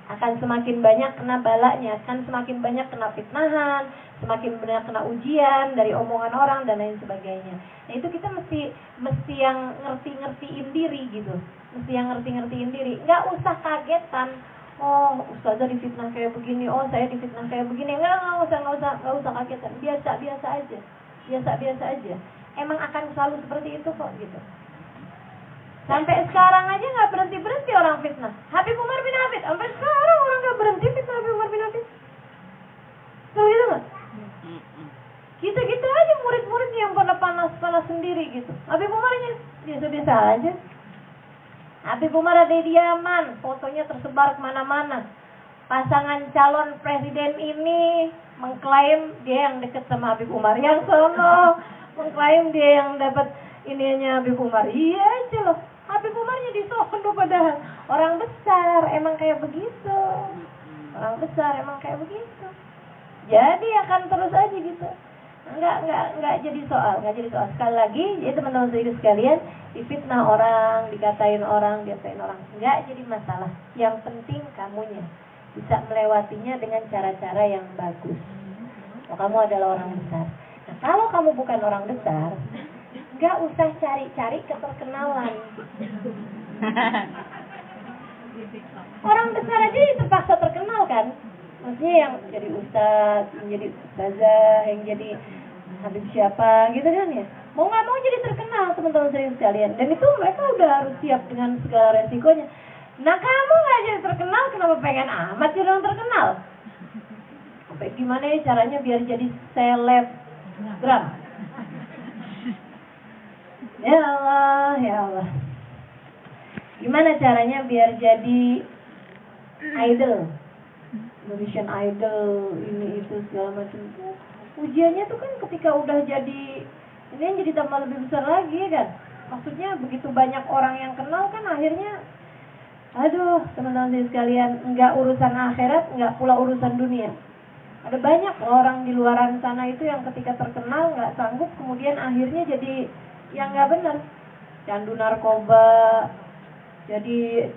Akan semakin banyak kena balanya, akan semakin banyak kena fitnahan, semakin banyak kena ujian dari omongan orang dan lain sebagainya. Nah, itu kita mesti yang ngertiin diri gitu. Mesti yang ngertiin diri. Enggak usah kagetan. Oh, ustazah difitnah kayak begini, oh saya difitnah kayak begini. Enggak usah kagetan. Biasa aja. Emang akan selalu seperti itu kok gitu. Sampai sekarang aja nggak berhenti orang fitnah. Habib Umar bin Habib, sampai sekarang orang nggak berhenti fitnah Habib Umar bin Habib. Tahu gitu nggak? Kita aja murid-murid yang pada panas sendiri gitu. Habib Umarnya biasa-biasa aja. Habib Umar ada di Yaman, fotonya tersebar kemana-mana. Pasangan calon presiden ini mengklaim dia yang dekat sama Habib Umar, yang sono mengklaim dia yang dapat ininya Habib Umar. Iya aja loh. Habib Umarnya di sono, padahal orang besar emang kayak begitu. Jadi akan terus aja gitu. Enggak jadi soal. Sekali lagi, jadi teman-teman sekalian, difitnah orang, diatain orang. Enggak jadi masalah. Yang penting kamunya bisa melewatinya dengan cara-cara yang bagus. Kalau kamu adalah orang besar. Nah, kalau kamu bukan orang besar, enggak usah cari-cari keterkenalan. Orang besar aja terpaksa terkenal kan? Maksudnya yang jadi ustadz, yang jadi ustazah, yang jadi habis siapa gitu kan ya. Mau nggak mau jadi terkenal teman-teman sekalian. Dan itu mereka udah harus siap dengan segala resikonya. Nah kamu nggak jadi terkenal, kenapa pengen amat jadi orang terkenal? Gimana ya caranya biar jadi selebgram? Ya Allah. Gimana caranya biar jadi idol? Indonesian Idol, ini itu segala macam. Ujiannya tuh kan ketika udah jadi ini yang jadi tambah lebih besar lagi kan. Maksudnya begitu banyak orang yang kenal kan akhirnya, aduh teman-teman sekalian, enggak urusan akhirat, enggak pula urusan dunia. Ada banyak orang di luaran sana itu yang ketika terkenal nggak sanggup, kemudian akhirnya jadi yang nggak benar, candu narkoba, jadi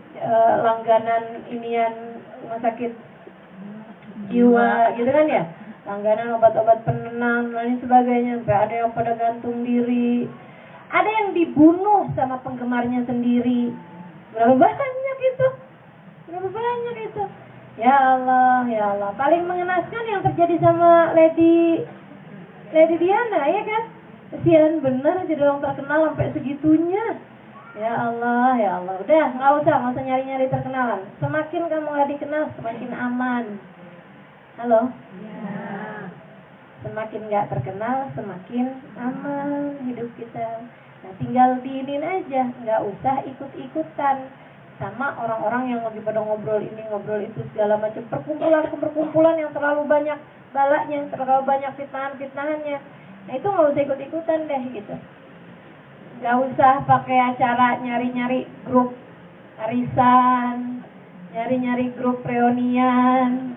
langganan inian rumah sakit jiwa gitu kan ya, langganan obat-obat penenang dan lain sebagainya, sampai ada yang pada gantung diri, ada yang dibunuh sama penggemarnya sendiri. Berapa banyak itu? Ya Allah, paling mengenaskan yang terjadi sama Lady Diana ya kan. Kesian bener jadi orang terkenal sampai segitunya. Ya Allah, udah nggak usah nyari terkenalan. Semakin kamu nggak dikenal, semakin aman. Halo? Ya. Semakin nggak terkenal, semakin aman hidup kita. Nah, tinggal diinin aja, nggak usah ikut-ikutan sama orang-orang yang lagi pada ngobrol ini, ngobrol itu, segala macam perkumpulan yang terlalu banyak balaknya, terlalu banyak fitnahannya. Nah, itu nggak usah ikut-ikutan deh gitu. Nggak usah pakai acara nyari-nyari grup arisan, nyari-nyari grup reunian.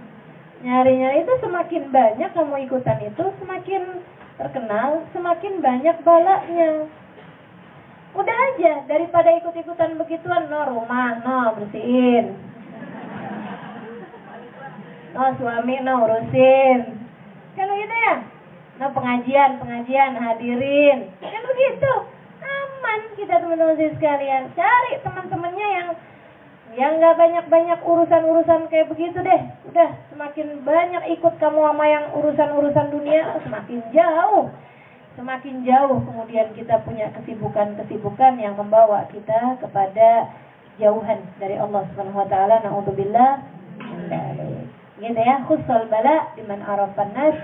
Nyari-nyari itu semakin banyak kamu ikutan itu, semakin terkenal, semakin banyak balaknya. Udah aja, daripada ikut-ikutan begituan, rumah, bersihin. Suami, urusin. Kan begitu ya? Pengajian, hadirin. Kan begitu. Aman kita teman-teman sekalian. Cari teman-temannya yang nggak banyak urusan kayak begitu deh. Udah semakin banyak ikut kamu sama yang urusan dunia, semakin jauh kemudian kita punya kesibukan yang membawa kita kepada jauhan dari Allah Subhanahu wa taala. Na'udzubillah. Gitu ya, khusul bala liman arafan nas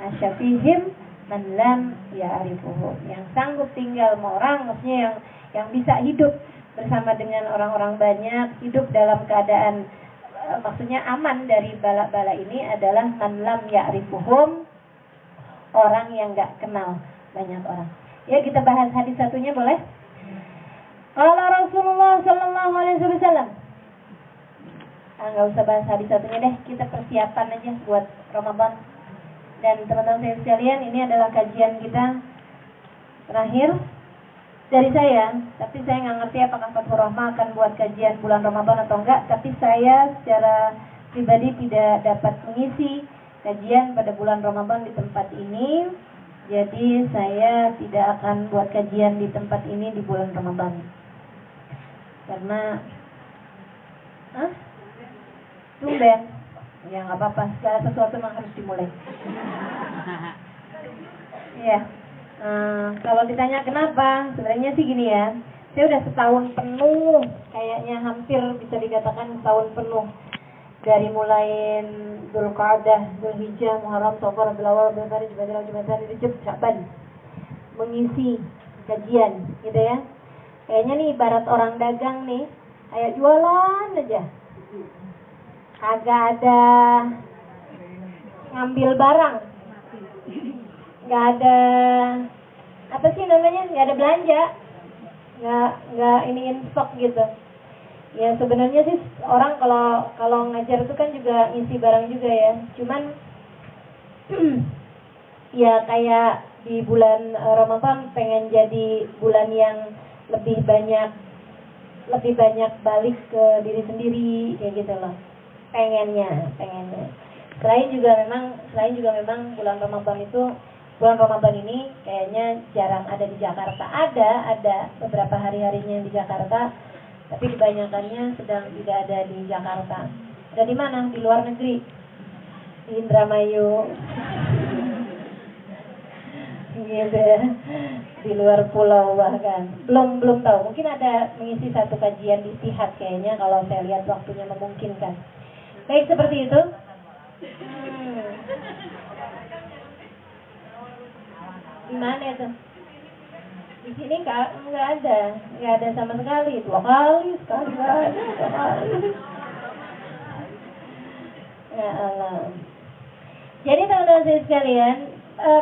asyafihim man lam ya'rifuhu. Yang sanggup tinggal sama orang, maksudnya yang bisa hidup bersama dengan orang-orang banyak, hidup dalam keadaan maksudnya aman dari bala-bala ini adalah man lam ya'rifuhum, orang yang enggak kenal banyak orang. Ya, kita bahas hadis satunya boleh? Qala Rasulullah sallallahu alaihi wasallam. Enggak usah bahas hadis satunya deh, kita persiapan aja buat Ramadan. Dan teman-teman saya sekalian, ini adalah kajian kita terakhir dari saya, tapi saya nggak ngerti apakah Fathur Rahmah akan buat kajian bulan Ramadan atau enggak, tapi saya secara pribadi tidak dapat mengisi kajian pada bulan Ramadan di tempat ini, jadi saya tidak akan buat kajian di tempat ini di bulan Ramadan. Karena tumben, ya nggak apa-apa, segala sesuatu memang harus dimulai. Ya. Kalau ditanya kenapa, sebenarnya sih gini ya, saya udah setahun penuh, kayaknya hampir bisa dikatakan setahun penuh, dari mulai Dzulqa'dah, Dzulhijjah, Muharram, Safar, Rabiul Awwal, Rabiul Tsani, Jumadil, Rajab, Sya'ban, mengisi kajian, gitu ya. Kayaknya nih ibarat orang dagang nih, kayak jualan aja, agak ada ngambil barang, nggak ada apa sih namanya, nggak ada belanja, nggak iniin stok gitu. Ya sebenarnya sih orang kalau ngajar itu kan juga ngisi barang juga ya. Cuman ya kayak di bulan Ramadan pengen jadi bulan yang lebih banyak balik ke diri sendiri kayak gitu loh. Pengennya. Selain juga memang bulan Ramadan ini kayaknya jarang ada di Jakarta. Ada beberapa hari-harinya di Jakarta, tapi kebanyakannya sedang tidak ada di Jakarta. Ada di mana? Di luar negeri. Di Indramayu. Gitu ya. Di luar pulau bahkan. Belum tahu. Mungkin ada mengisi satu kajian di Istihad kayaknya kalau saya lihat waktunya memungkinkan. Baik, seperti itu. Di mana itu? Di sini nggak ada sama sekali. 2 kali, sekali. Ya Allah. Jadi teman-teman sekalian,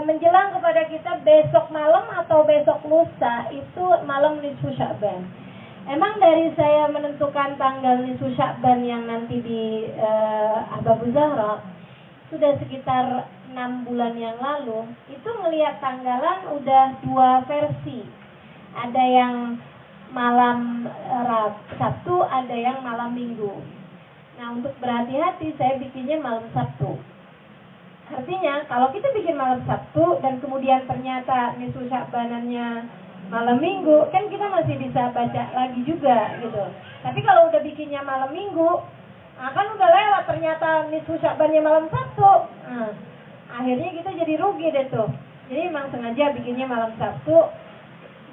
menjelang kepada kita besok malam atau besok lusa itu malam nisfu Sya'ban. Emang dari saya menentukan tanggal nisfu Sya'ban yang nanti di Ahbabuz Zahra sudah sekitar 6 bulan yang lalu, itu ngelihat tanggalan udah 2 versi. Ada yang malam Sabtu, ada yang malam Minggu. Nah, untuk berhati-hati saya bikinnya malam Sabtu. Artinya kalau kita bikin malam Sabtu dan kemudian ternyata nisfu Sya'banannya malam Minggu, kan kita masih bisa baca lagi juga gitu. Tapi kalau udah bikinnya malam Minggu, kan udah lewat ternyata nisfu Sya'bannya malam Sabtu. Akhirnya kita jadi rugi deh tuh. Jadi memang sengaja bikinnya malam Sabtu.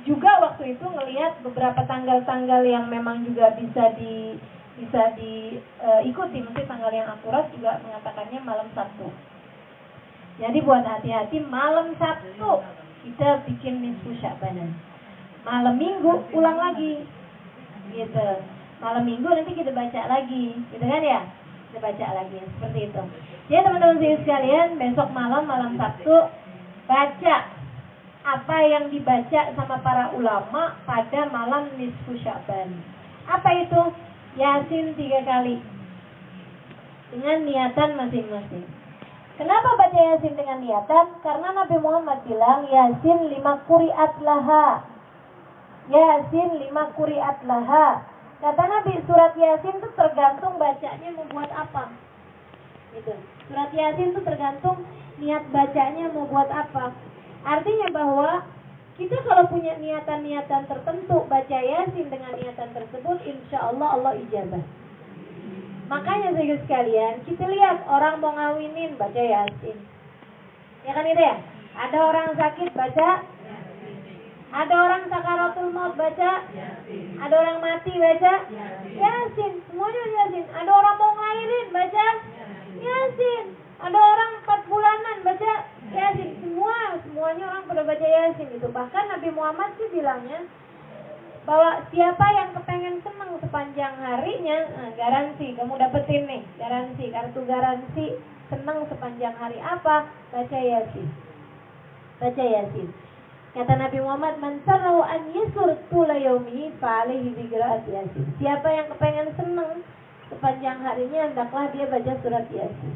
Juga waktu itu ngelihat beberapa tanggal-tanggal yang memang juga bisa diikuti, mesti tanggal yang akurat juga mengatakannya malam Sabtu. Jadi buat hati-hati, malam Sabtu kita bikin nisfu Sya'banan. Malam Minggu ulang lagi. Gitu. Malam Minggu nanti kita baca lagi, gitu kan ya? Kita baca lagi seperti itu. Jadi teman-teman sekalian, besok malam Sabtu baca apa yang dibaca sama para ulama pada malam nisfu Sya'ban. Apa itu? Yasin 3 kali. Dengan niatan masing-masing. Kenapa baca Yasin dengan niatan? Karena Nabi Muhammad bilang Yasin 5 quri'at laha. Yasin 5 quri'at laha. Kata Nabi, surat Yasin itu tergantung bacanya membuat apa. Gitu. Surat Yasin itu tergantung niat bacanya mau buat apa. Artinya bahwa kita kalau punya niatan-niatan tertentu baca Yasin dengan niatan tersebut, insya Allah Allah ijabah. Makanya saudara sekalian, kita lihat orang mau ngawinin baca Yasin. Ya kan itu ya? Ada orang sakit baca, ada orang sakaratul maut baca, ada orang mati baca Yasin, semuanya Yasin. Ada orang mau ngawinin baca Yasin, ada orang 4 bulanan baca Yasin. Semuanya orang pada baca Yasin itu. Bahkan Nabi Muhammad sih bilangnya bahwa siapa yang kepengen senang sepanjang harinya, garansi kamu dapetin nih, kartu garansi senang sepanjang hari apa? Baca Yasin. Kata Nabi Muhammad, man sarrahu an yasur tula yaumihi fa alaihi bi qira'ati Yasin. Siapa yang kepengen senang sepanjang harinya, hendaklah dia baca surat Yasin.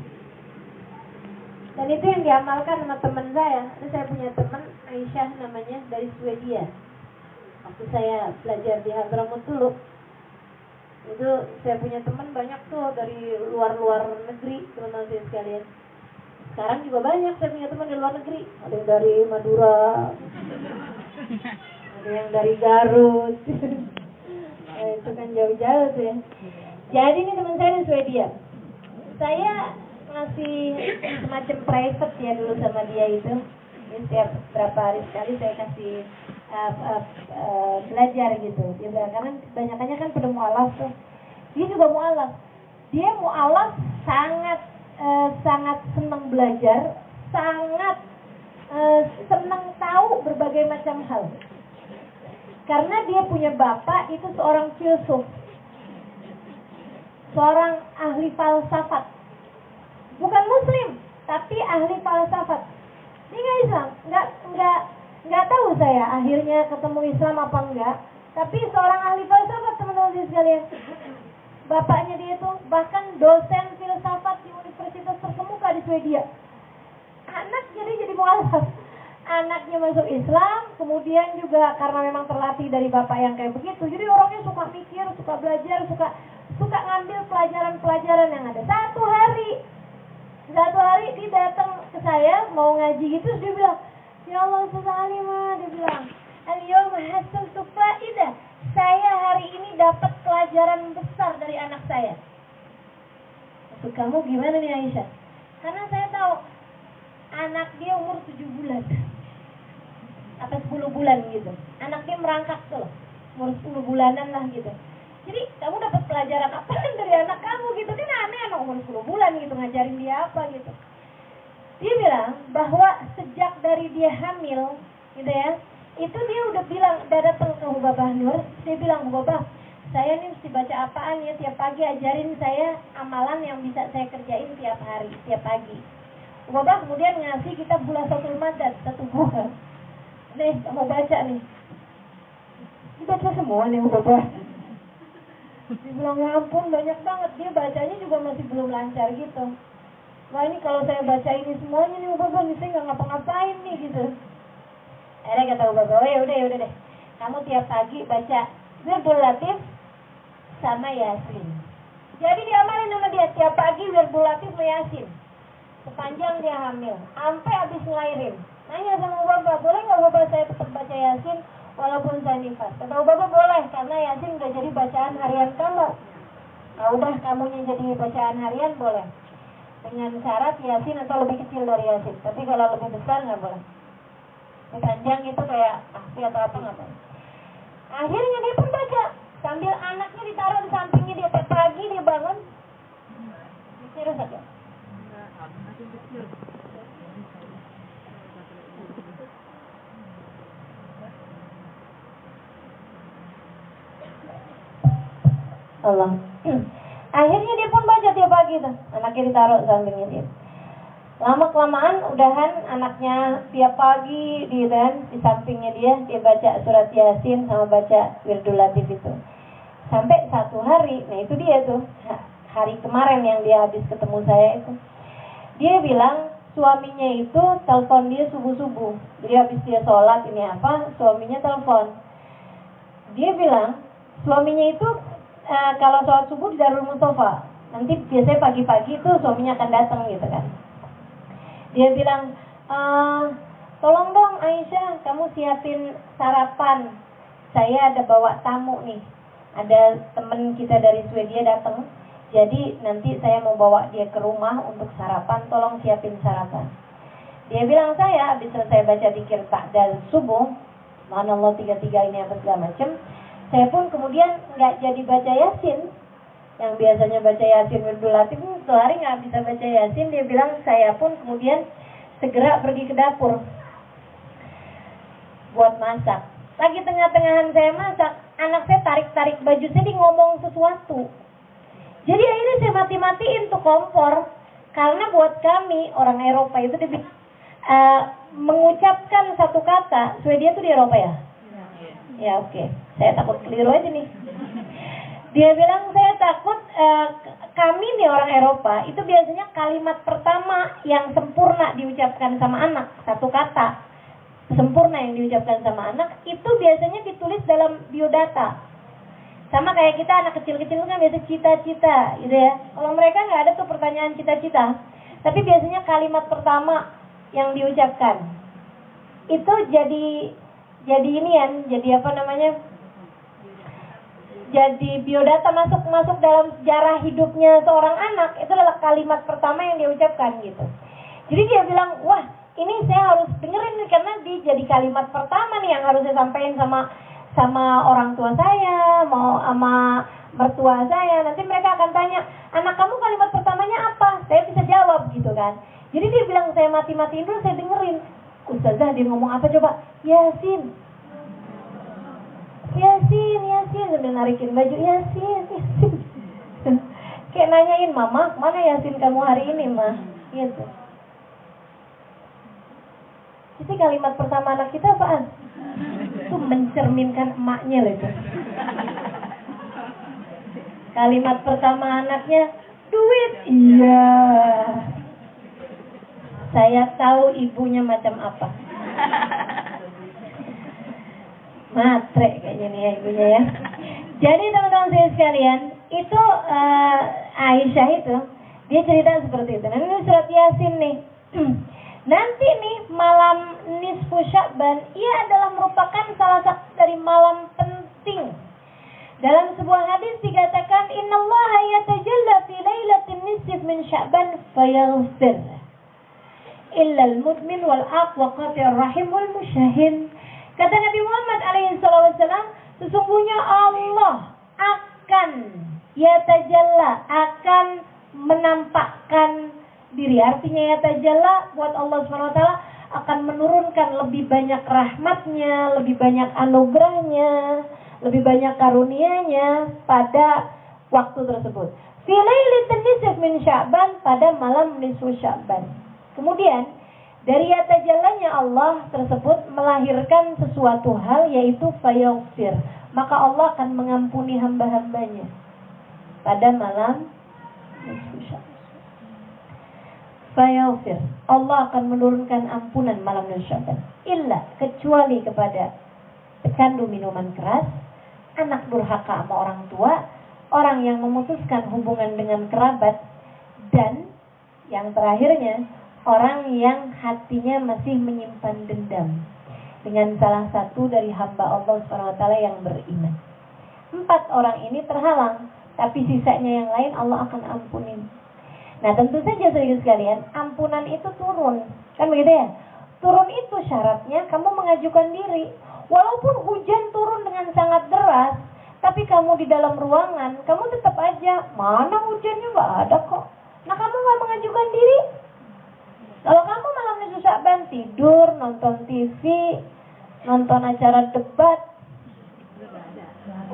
Dan itu yang diamalkan sama teman saya. Saya punya teman Aisyah namanya, dari Swedia. Waktu saya belajar di Hadramaut dulu, itu saya punya teman banyak tuh dari luar negeri, teman-teman saya sekalian. Sekarang juga banyak saya punya teman di luar negeri. Ada yang dari Madura, ada yang dari Garut. Itu kan jauh-jauh tuh ya. Jadi ini teman saya di Swedia. Saya ngasih semacam private ya dulu sama dia itu. Jadi setiap berapa hari sekali saya kasih belajar gitu. Dia bilang, karena kebanyakannya kan pada mualaf tuh. Dia juga mualaf. Dia mualaf sangat senang belajar, sangat senang tahu berbagai macam hal. Karena dia punya bapak itu seorang filsuf, seorang ahli falsafat. Bukan Muslim, tapi ahli falsafat. Dia nggak Islam, nggak tahu saya akhirnya ketemu Islam apa enggak. Tapi seorang ahli falsafat, teman-teman sekalian. Bapaknya dia itu bahkan dosen filsafat di universitas terkemuka di Swedia. ini jadi mualaf. Anaknya masuk Islam, kemudian juga karena memang terlatih dari bapak yang kayak begitu, jadi orangnya suka mikir, suka belajar, suka ngambil pelajaran-pelajaran yang ada. Satu hari dia datang ke saya mau ngaji gitu, terus dia bilang, ya Allah Ustaz Halimah, dia bilang, al-yawma hasiltu faidah, saya hari ini dapat pelajaran besar dari anak saya. Maksud kamu gimana nih Aisyah? Karena saya tahu anak dia umur 7 bulan apa 10 bulan gitu. Anak dia merangkak tuh loh, umur 10 bulanan lah gitu. Jadi kamu dapat pelajaran apa dari anak kamu gitu? Kan aneh anak umur 10 bulan gitu, ngajarin dia apa gitu. Dia bilang bahwa sejak dari dia hamil gitu ya, itu dia udah datang ke Hubabah Nur. Dia bilang, Hubabah, saya nih mesti baca apaan ya tiap pagi, ajarin saya amalan yang bisa saya kerjain tiap hari, tiap pagi. Hubabah kemudian ngasih kitab Khulasatul Madad, 1 buku. Nih, kamu baca nih. Dibaca semua nih Hubabah. Dibilang, ya ampun banyak banget. Dia bacanya juga masih belum lancar gitu. Wah ini kalau saya baca ini semuanya nih Hubabah, nih saya gak ngapa-ngapain nih gitu. Akhirnya kata Hubabah, oh ya udah deh. Kamu tiap pagi baca Wirdul Latif sama Yasin. Jadi diamalin sama dia tiap pagi Wirdul Latif sama Yasin. Sepanjang dia hamil, sampai habis ngelahirin. Nanya sama Hubabah, boleh nggak Hubabah saya tetap baca Yasin walaupun saya nifas? Kata Hubabah, boleh, karena Yasin udah jadi bacaan harian kamu. Nah udah kamunya jadi bacaan harian boleh. Dengan syarat Yasin atau lebih kecil dari Yasin. Tapi kalau lebih besar nggak boleh. Panjang itu kayak ahfi atau apa nggak boleh. Akhirnya dia pun baca sambil anaknya ditaruh di sampingnya dia. Tiap pagi dia bangun terus saja. Allah. Akhirnya dia pun baca tiap pagi tuh. Anaknya ditaruh sampingnya dia. Lama kelamaan udahan anaknya tiap pagi di sampingnya dia baca surat Yasin sama baca Wirdul Latif itu. Sampai satu hari, nah itu dia tuh hari kemarin yang dia habis ketemu saya itu. Dia bilang suaminya itu telepon dia subuh-subuh. Jadi habis dia sholat ini apa, suaminya telepon. Dia bilang suaminya itu kalau sholat subuh di Darul Mustafa. Nanti biasanya pagi-pagi itu suaminya akan datang gitu kan. Dia bilang, tolong dong Aisyah, kamu siapin sarapan. Saya ada bawa tamu nih. Ada teman kita dari Swedia datang. Jadi nanti saya mau bawa dia ke rumah untuk sarapan. Tolong siapin sarapan. Dia bilang, saya habis selesai baca dzikir ta'dal subuh, Subhanallah 33 ini apa segala macam. Saya pun kemudian nggak jadi baca Yasin. Yang biasanya baca Yasin Wirdul Latif, sehari nggak bisa baca Yasin. Dia bilang, saya pun kemudian segera pergi ke dapur buat masak. Lagi tengah-tengahan saya masak, anak saya tarik-tarik baju saya, dia ngomong sesuatu. Jadi akhirnya saya mati-matiin tuh kompor. Karena buat kami orang Eropa itu mengucapkan satu kata, Swedia itu di Eropa ya? Ya oke. Saya takut keliru aja nih. Dia bilang, saya takut kami nih orang Eropa itu biasanya kalimat pertama yang sempurna diucapkan sama anak, satu kata sempurna yang diucapkan sama anak itu biasanya ditulis dalam biodata. Sama kayak kita anak kecil-kecil kan biasa cita-cita gitu ya. Kalau mereka nggak ada tuh pertanyaan cita-cita, tapi biasanya kalimat pertama yang diucapkan itu jadi inian, jadi apa namanya, jadi biodata masuk dalam sejarah hidupnya seorang anak. Itu adalah kalimat pertama yang dia ucapkan gitu. Jadi dia bilang, wah ini saya harus dengerin nih, karena dia jadi kalimat pertama nih yang harus saya sampaikan sama orang tua saya, mau sama mertua saya. Nanti mereka akan tanya, anak kamu kalimat pertamanya apa? Saya bisa jawab gitu kan. Jadi dia bilang, saya mati-matiin dulu, saya dengerin. Ustazah dia ngomong apa coba? Yasin sambil narikin baju. Yasin kayak nanyain, mama mana Yasin kamu hari ini mah gitu. Jadi kalimat pertama anak kita apaan? Itu mencerminkan emaknya loh itu. Kalimat pertama anaknya duit. Iya. Saya tahu ibunya macam apa. Matre kayaknya nih ya ibunya ya. Jadi teman-teman saya sekalian, itu Aisyah itu dia cerita seperti itu. Nah, ini surat Yasin nih. Nanti nih malam nisfu Sya'ban, ia adalah merupakan salah satu dari malam penting. Dalam sebuah hadis dikatakan, innallaha yatajalla fi lailatin nisf min Sya'ban fayaghfir illa al-mudmin wal aq wa qati'ir rahim wal musyahin. Kata Nabi Muhammad alaihissalam, sesungguhnya Allah akan yatajalla, akan menampakkan diri. Artinya yatajalla buat Allah SWT akan menurunkan lebih banyak rahmatnya, lebih banyak anugerahnya, lebih banyak karunia-Nya pada waktu tersebut. Fi lailatin nisf min Sya'ban, pada malam nisfu Sya'ban. Kemudian dari yatajallanya Allah tersebut melahirkan sesuatu hal, yaitu fayaghfir. Maka Allah akan mengampuni hamba-hambanya pada malam nisfu Sya'ban. Fayaghfir, Allah akan menurunkan ampunan malam nisfu Sya'ban. Illa, kecuali kepada pecandu minuman keras, anak durhaka sama orang tua, orang yang memutuskan hubungan dengan kerabat, dan yang terakhirnya orang yang hatinya masih menyimpan dendam dengan salah satu dari hamba Allah SWT yang beriman. 4 orang ini terhalang, tapi sisanya yang lain Allah akan ampuni. Nah, tentu saja saudara sekalian, ampunan itu turun, kan begitu ya? Turun itu syaratnya kamu mengajukan diri. Walaupun hujan turun dengan sangat deras, tapi kamu di dalam ruangan, kamu tetap aja, mana hujannya, nggak ada kok. Nah, kamu nggak mengajukan diri. Kalau kamu malam nisfu Sya'ban tidur, nonton TV, nonton acara debat,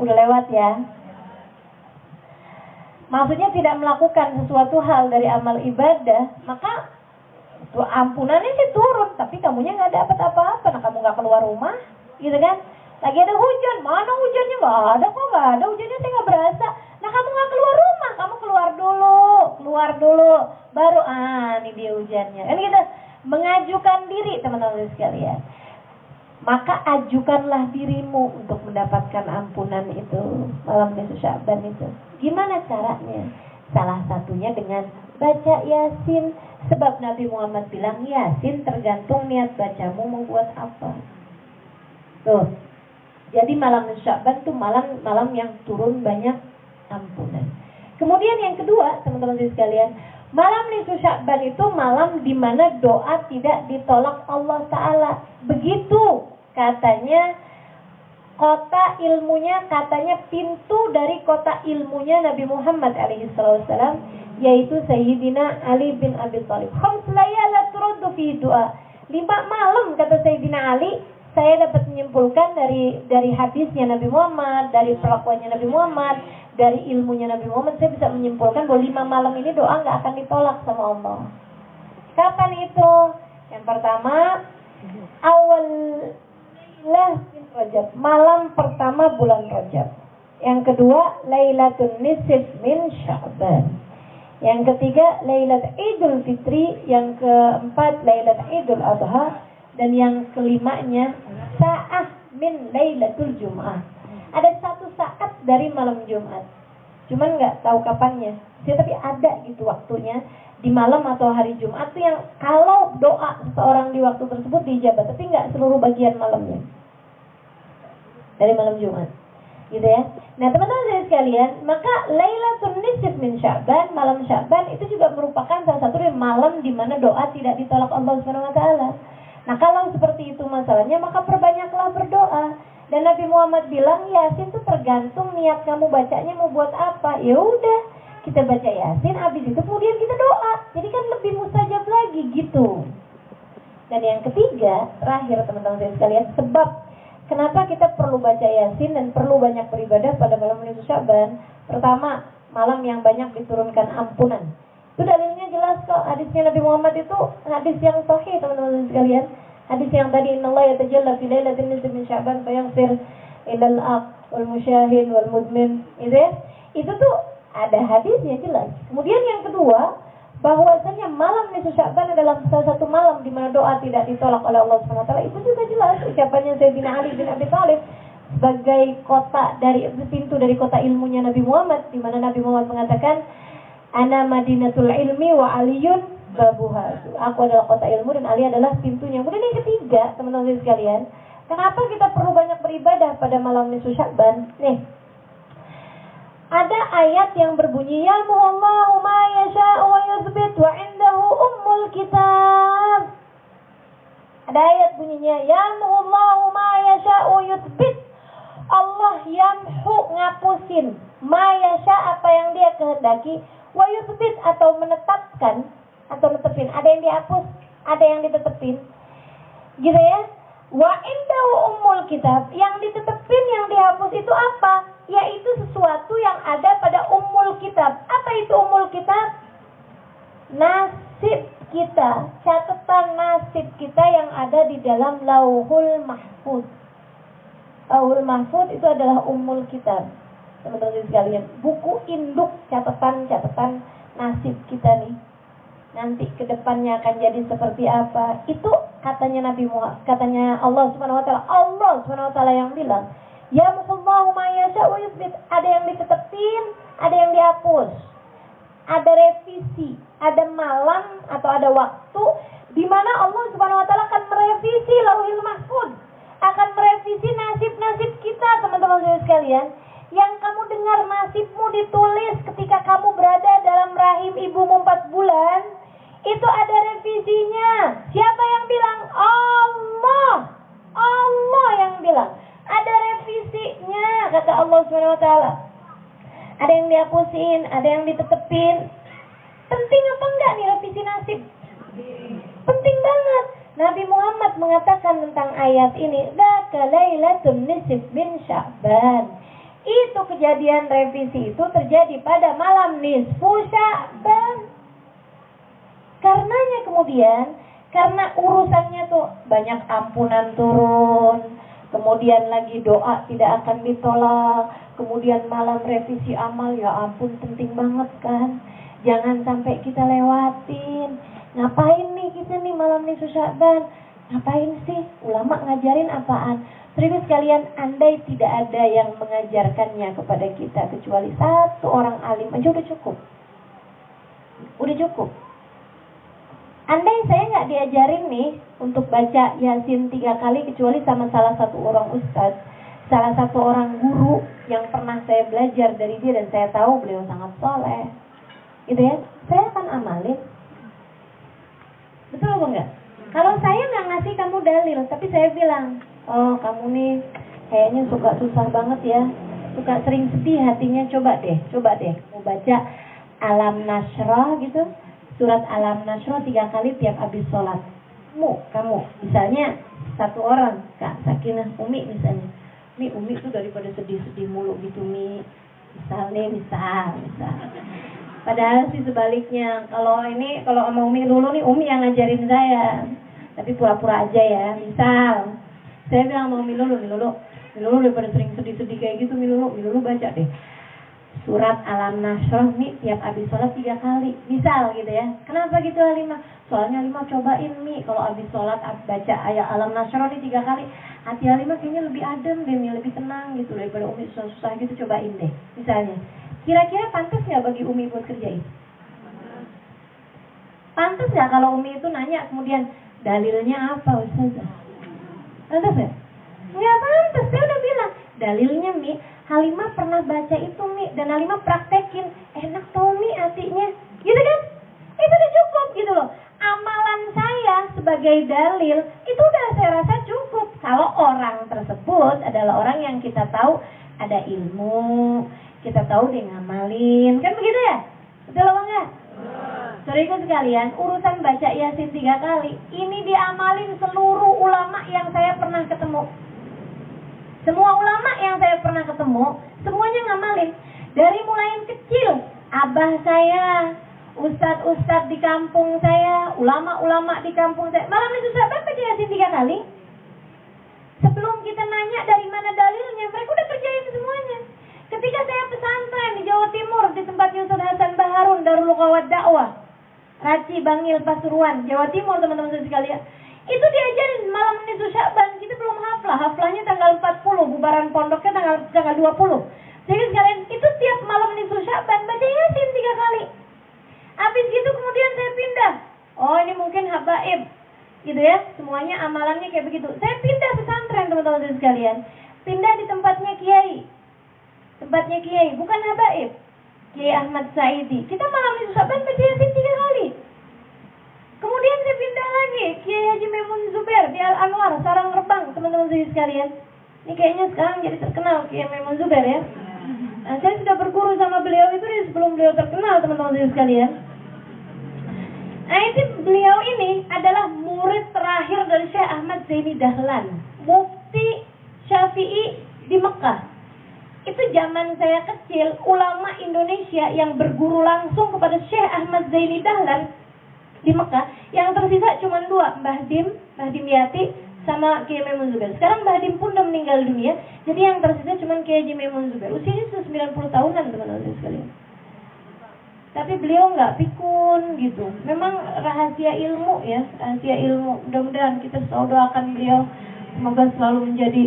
udah lewat ya. Maksudnya tidak melakukan sesuatu hal dari amal ibadah, maka ampunannya sih turun, tapi kamunya nggak dapat apa-apa. Nah, kamu nggak keluar rumah, gitu kan? Lagi ada hujan, mana hujannya, nggak ada kok, nggak ada hujannya, saya nggak berasa. Nah, kamu nggak keluar rumah, kamu keluar dulu, baru ini dia hujannya. Kan kita mengajukan diri, teman-teman sekalian. Maka ajukanlah dirimu untuk mendapatkan ampunan itu malam nisfu Sya'ban itu. Gimana caranya? Salah satunya dengan baca Yasin. Sebab Nabi Muhammad bilang, Yasin tergantung niat bacamu membuat apa. Tuh. Jadi malam nisfu Sya'ban itu malam yang turun banyak ampunan. Kemudian yang kedua, teman-teman sekalian, malam nisfu Sya'ban itu malam di mana doa tidak ditolak Allah Ta'ala. Begitu katanya kota ilmunya, katanya pintu dari kota ilmunya Nabi Muhammad alaihissalam, yaitu Sayyidina Ali bin Abi Thalib. 5 layala turaddu fi du'a. 5 malam, kata Sayyidina Ali, saya dapat menyimpulkan dari hadisnya Nabi Muhammad, dari perlakuannya Nabi Muhammad, dari ilmunya Nabi Muhammad, saya bisa menyimpulkan bahwa 5 malam ini doa nggak akan ditolak sama Allah. Kapan itu? Yang pertama, awal Rajab, malam pertama bulan Rajab. Yang kedua, Lailatul Nisf min Sya'ban. Yang ketiga, Lailatul Idul Fitri. Yang keempat, Lailatul Idul Adha. Dan yang kelimanya, Sa'ah min Lailatul Jum'ah. Ada satu saat dari malam Jumat, cuman nggak tahu kapannya. Tapi ada gitu waktunya di malam atau hari Jumat tuh yang kalau doa seseorang di waktu tersebut diijabah, tapi nggak seluruh bagian malamnya dari malam Jumat, gitu ya. Nah, teman-teman saya sekalian, maka Lailatul Nisf min Sya'ban, malam Sya'ban itu juga merupakan salah satu dari malam di mana doa tidak ditolak Allah Subhanahu wa taala. Nah, kalau seperti itu masalahnya, maka perbanyaklah berdoa. Dan Nabi Muhammad bilang, Yasin itu tergantung niat kamu bacanya mau buat apa. Ya udah, kita baca Yasin, habis itu kemudian kita doa. Jadi kan lebih mustajab lagi gitu. Dan yang ketiga, terakhir teman-teman saya sekalian, sebab kenapa kita perlu baca Yasin dan perlu banyak beribadah pada malam nisfu Sya'ban? Pertama, malam yang banyak diturunkan ampunan. Itu dalilnya jelas kok. Hadisnya Nabi Muhammad itu hadis yang sahih, teman-teman sekalian. Hadis yang tadi, innallaha yatajalla fi lailatin nisfi min Sya'ban fayaghfir ilal aq wal musyahin wal mudmin. Itu tuh ada hadisnya jelas. Kemudian yang kedua, bahwasanya malam nisfu Sya'ban adalah salah satu malam di mana doa tidak ditolak oleh Allah Subhanahu wa taala. Itu juga jelas ucapannya Sayyidina Ali bin Abi Thalib sebagai pintu dari kota ilmunya Nabi Muhammad, di mana Nabi Muhammad mengatakan, "Ana Madinatul ilmi wa Aliyun babuha." Aku adalah kota ilmu dan Ali adalah pintunya. Kemudian yang ketiga, teman-teman sekalian, kenapa kita perlu banyak beribadah pada malam nisfu Sya'ban? Nih, ada ayat yang berbunyi, "Yamhullahu ma yasha'u wa yuthbit wa 'indahu ummul kitab." Ada ayat bunyinya, "Yamhullahu ma yasha'u yuthbit." Allah yamhu, ngapusin, ma yasha, apa yang dia kehendaki, wa yuthbit, atau menetapkan atau netepin. Ada yang dihapus, ada yang ditetepin. Gitu ya. Wa indahu ummul kitab, yang ditetepin, yang dihapus itu apa? Yaitu sesuatu yang ada pada ummul kitab. Apa itu ummul kitab? Nasib kita, catatan nasib kita yang ada di dalam Lauhul Mahfuz. Lauhul Mahfuz itu adalah ummul kitab. Teman-teman sekalian, buku induk catatan nasib kita nih. Nanti kedepannya akan jadi seperti apa? Itu katanya Nabi Muhammad, katanya Allah Subhanahu wa taala. Allah Subhanahu wa taala yang bilang, "Yamhullahu ma yasha wa yuthbit." Ada yang ditetepin, ada yang dihapus. Ada revisi, ada malam atau ada waktu di mana Allah Subhanahu wa taala akan merevisi Lauhul Mahfuz, akan merevisi nasib-nasib kita, teman-teman sekalian. Yang kamu dengar nasibmu ditulis ketika kamu berada dalam rahim ibumu 4 bulan, itu ada revisinya. Siapa yang bilang? Allah. Allah yang bilang. Ada revisinya, kata Allah Subhanahu wa taala. Ada yang dihapusin, ada yang ditetepin. Penting apa enggak nih revisi nasib? Penting banget. Nabi Muhammad mengatakan tentang ayat ini, "Dzaka lailatun nisf min Sya'ban." Itu kejadian revisi itu terjadi pada malam nisfu Sya'ban. Karenanya kemudian, karena urusannya tuh banyak ampunan turun, kemudian lagi doa tidak akan ditolak, kemudian malam revisi amal, ya ampun penting banget kan. Jangan sampai kita lewatin. Ngapain nih kita nih malam nisfu Sya'ban? Ngapain sih? Ulama ngajarin apaan? Terus sekalian, andai tidak ada yang mengajarkannya kepada kita kecuali satu orang alim aja udah cukup. Udah cukup. Andai saya nggak diajarin nih untuk baca Yasin 3 kali kecuali sama salah satu orang ustadz, salah satu orang guru yang pernah saya belajar dari dia dan saya tahu beliau sangat soleh, gitu ya, saya akan amalin. Betul apa enggak? Kalau saya nggak ngasih kamu dalil, tapi saya bilang, "Oh kamu nih kayaknya suka susah banget ya, suka sering sedih hatinya, coba deh mau baca Alam Nashrah gitu, surat Alam Nashrah 3 kali tiap habis sholat." Kamu misalnya satu orang, Kak Sakinah, Umi misalnya, Umi tuh daripada sedih-sedih mulu gitu misal. Padahal sih sebaliknya, kalau sama Umi dulu nih, Umi yang ngajarin saya, tapi pura-pura aja ya. Misal saya bilang sama Umi Lulu daripada sering sedih-sedih kayak gitu, Umi Lulu baca deh surat Alam Nashrah nih tiap habis sholat 3 kali, misal gitu ya. Kenapa gitu Halimah? Soalnya Halimah cobain kalau habis sholat baca ayat Alam Nashrah nih 3 kali, hati Halimah kayaknya lebih adem deh, lebih tenang gitu daripada Umi susah-susah gitu, cobain deh misalnya. Kira-kira pantas nggak bagi Umi buat kerjain? Pantas nggak kalau Umi itu nanya kemudian dalilnya apa Ustazah? Pantas nggak? Nggak pantas. Saya udah bilang dalilnya Halimah pernah baca itu dan Halimah praktekin, enak tau artinya, gitu kan? Itu udah cukup gitu loh. Amalan saya sebagai dalil itu udah saya rasa cukup. Kalau orang tersebut adalah orang yang kita tahu ada ilmu, kita tahu dia ngamalin, kan begitu ya? Betul apa enggak? Saudaraku sekalian, urusan baca Yasin 3 kali ini diamalin seluruh ulama yang saya pernah ketemu. Semua ulama yang saya pernah ketemu, semuanya ngamalin. Dari mulai yang kecil, abah saya, ustadz-ustadz di kampung saya, ulama-ulama di kampung saya, malam itu saya baca Yasin 3 kali. Sebelum kita nanya dari mana dalilnya, mereka udah kerjain semuanya. Ketika saya pesantren di Jawa Timur, di tempatnya Ustaz Hasan Baharun, Darul Qawad Dakwah, Raci Bangil Pasuruan, Jawa Timur, teman-teman sekalian. Itu diajarin malam nisfu Sya'ban, kita belum haflah. Haflahnya tanggal 40, bubaran pondoknya tanggal 20. Jadi sekalian, itu tiap malam nisfu Sya'ban baca Yasin 3 kali. Habis gitu kemudian saya pindah. Oh, ini mungkin habaib. Gitu ya, semuanya amalannya kayak begitu. Saya pindah pesantren, teman-teman sekalian. Pindah di tempatnya Kiai. Tempatnya Kiai, bukan habaib. Kiai Ahmad Saidi. Kita malam nisfu Sya'ban baca Yasin 3 kali. Kemudian saya pindah lagi Kiai Haji Maimun Zubair di Al Anwar, Sarang Rebang, teman-teman sekalian. Ini kayaknya sekarang jadi terkenal Kiai Maimun Zubair ya. Nah, saya sudah berguru sama beliau itu sebelum beliau terkenal, teman-teman sekalian. Nah, itu beliau ini adalah murid terakhir dari Syekh Ahmad Zaini Dahlan, Mufti Syafi'i di Mekah. Itu zaman saya kecil, ulama Indonesia yang berguru langsung kepada Syekh Ahmad Zaini Dahlan di Mekah, yang tersisa cuma 2, Mbah Dim Yati sama Kiai Maimun Zubair. Sekarang Mbah Dim pun udah meninggal dunia, jadi yang tersisa cuma Kiai Haji Maimun Zubair. Usianya sudah 90 tahunan, teman-teman sekalian. Tapi beliau nggak pikun gitu. Memang rahasia ilmu ya, rahasia ilmu. Mudah-mudahan kita selalu doakan beliau semoga selalu menjadi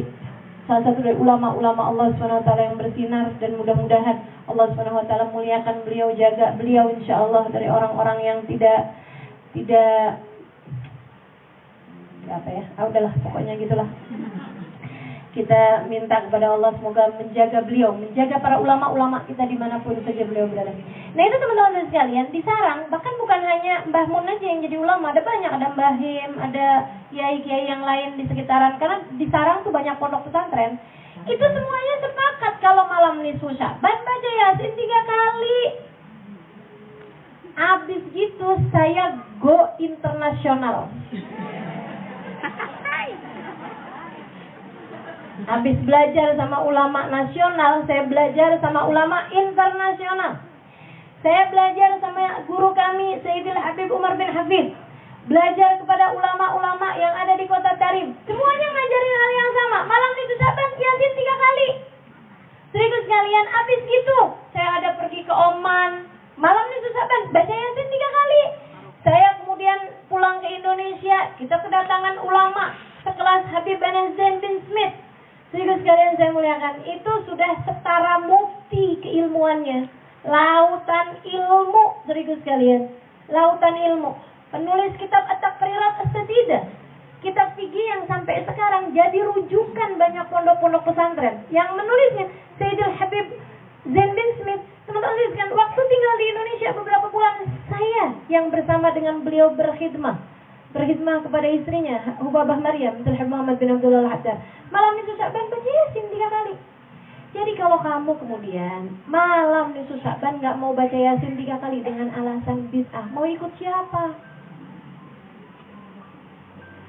salah satu dari ulama-ulama Allah SWT yang bersinar, dan mudah-mudahan Allah SWT muliakan beliau, jaga beliau insyaallah dari orang-orang yang tidak apa ya, udahlah pokoknya gitulah. Kita minta kepada Allah semoga menjaga beliau, menjaga para ulama-ulama kita dimanapun saja beliau berada. Nah itu teman-teman sekalian, di Sarang bahkan bukan hanya Mbah Mun aja yang jadi ulama, ada banyak, ada Mbah Him, ada kiai-kiai yang lain di sekitaran. Karena di Sarang tuh banyak pondok pesantren. Itu semuanya sepakat kalau malam nisfu Sya'ban baca Yasin 3 kali. Abis gitu saya go internasional. Habis belajar sama ulama nasional, saya belajar sama ulama internasional. Saya belajar sama guru kami Sayyidil Habib Umar bin Hafid. Belajar kepada ulama-ulama yang ada di kota Tarim. Semuanya ngajarin hal yang sama. Malam itu Sya'ban Yasin 3 kali. Serius sekalian, habis gitu saya ada pergi ke Oman. Malam itu Sya'ban baca Yasin 3 kali. Saya kemudian pulang ke Indonesia, kita kedatangan ulama sekelas Habib Zain bin Smith. Serius sekalian saya muliakan, itu sudah setara mufti keilmuannya. Lautan ilmu, serius sekalian. Lautan ilmu. Penulis kitab At-Taqrirat As-Sadidah. Kitab fikih yang sampai sekarang jadi rujukan banyak pondok-pondok pesantren. Yang menulisnya Sayyidul Habib Zain bin Smith. Teman-teman sekalian, waktu tinggal di Indonesia beberapa bulan, saya yang bersama dengan beliau berkhidmah kepada istrinya Hubabah Maryam binti Muhammad bin Abdullah Al-Haddad. Malam nisfu Sya'ban baca Yasin 3 kali. Jadi kalau kamu kemudian malam nisfu Sya'ban nggak mau baca Yasin 3 kali dengan alasan bid'ah, mau ikut siapa?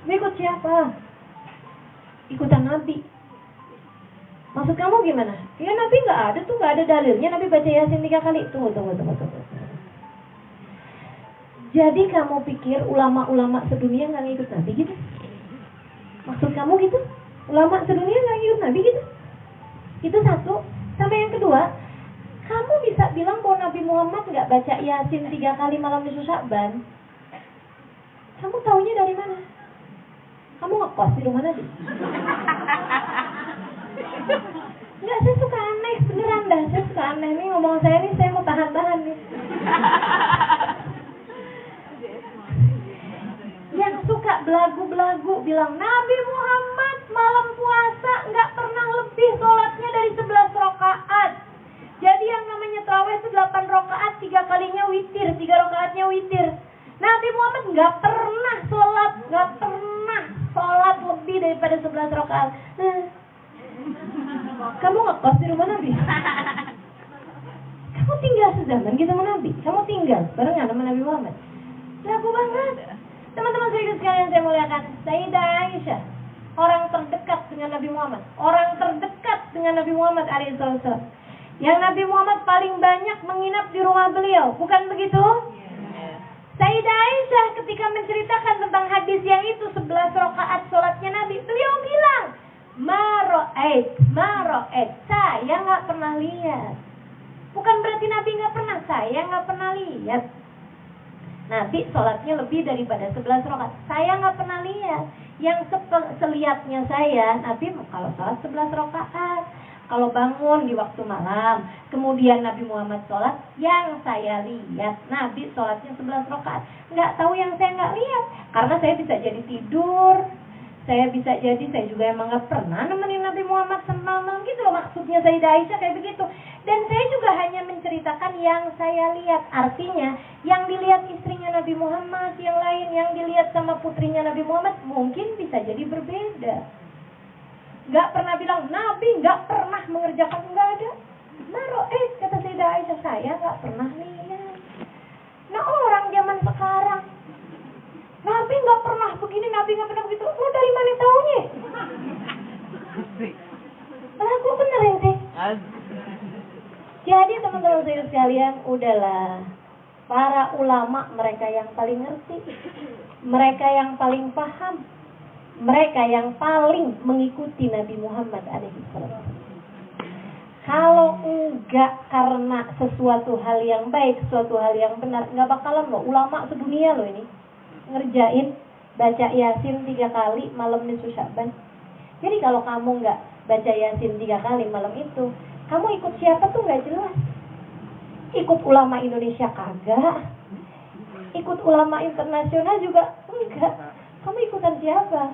Mau ikut siapa? Ikutan Nabi. Maksud kamu gimana? Ya Nabi nggak ada tuh, nggak ada dalilnya Nabi baca Yasin 3 kali. Tunggu. Jadi kamu pikir ulama-ulama sedunia nggak ngikut Nabi gitu? Maksud kamu gitu? Ulama sedunia nggak ngikut Nabi gitu? Itu satu. Sama yang kedua, kamu bisa bilang bahwa Nabi Muhammad nggak baca Yasin 3 kali malam nisfu Sya'ban. Kamu taunya dari mana? Kamu ngekos di rumah Nabi? Enggak, saya suka aneh, beneran dah, saya suka aneh nih ngomong saya nih, saya mau tahan-tahan nih. Yang suka belagu-belagu bilang Nabi Muhammad malam puasa nggak pernah lebih sholatnya dari 11 rakaat. Jadi yang namanya tarawih itu 8 rakaat, 3 kalinya witir, 3 rakaatnya witir. Nabi Muhammad nggak pernah sholat lebih daripada 11 rakaat. Kamu ngekos di rumah Nabi? Kamu tinggal sezaman gitu sama Nabi? Kamu tinggal barengan sama Nabi Muhammad? Lagu banget. Teman-teman sekalian saya muliakan, Sayyidah Aisyah, orang terdekat dengan Nabi Muhammad, orang terdekat dengan Nabi Muhammad alaihissalam, yang Nabi Muhammad paling banyak menginap di rumah beliau, bukan begitu? Sayyidah Aisyah ketika menceritakan tentang hadis yang itu 11 rakaat sholatnya Nabi, beliau bilang, Maro'ed, saya nggak pernah lihat. Bukan berarti Nabi nggak pernah, saya nggak pernah lihat. Nabi sholatnya lebih daripada 11 rakaat. Saya nggak pernah lihat. Yang selihatnya saya, Nabi kalau sholat 11 rakaat. Kalau bangun di waktu malam, kemudian Nabi Muhammad sholat, yang saya lihat Nabi sholatnya 11 rakaat. Nggak tahu yang saya nggak lihat, karena saya bisa jadi tidur, saya juga emang nggak pernah nemenin Nabi Muhammad semalam gitu loh, maksudnya Sayyidah Aisyah kayak begitu. Dan saya juga hanya menceritakan yang saya lihat, artinya yang dilihat istrinya Nabi Muhammad, yang lain yang dilihat sama putrinya Nabi Muhammad mungkin bisa jadi berbeda. Gak pernah bilang Nabi gak pernah mengerjakan, nggak ada. Kata Sayyidah Aisyah, saya gak pernah lihat. Nah orang zaman sekarang, Nabi gak pernah begini, Nabi gak pernah begitu. Lo dari mana taunya? Aku bener ente. Jadi teman-teman saya sekalian, udahlah. Para ulama mereka yang paling ngerti, mereka yang paling paham, mereka yang paling mengikuti Nabi Muhammad SAW. Kalau enggak karena sesuatu hal yang baik, sesuatu hal yang benar, enggak bakalan loh ulama sedunia loh ini ngerjain baca Yasin 3 kali malam nisfu Sya'ban. Jadi kalau kamu enggak baca Yasin 3 kali malam itu, kamu ikut siapa tuh enggak jelas. Ikut ulama Indonesia kagak, ikut ulama internasional juga enggak. Kamu ikutan siapa?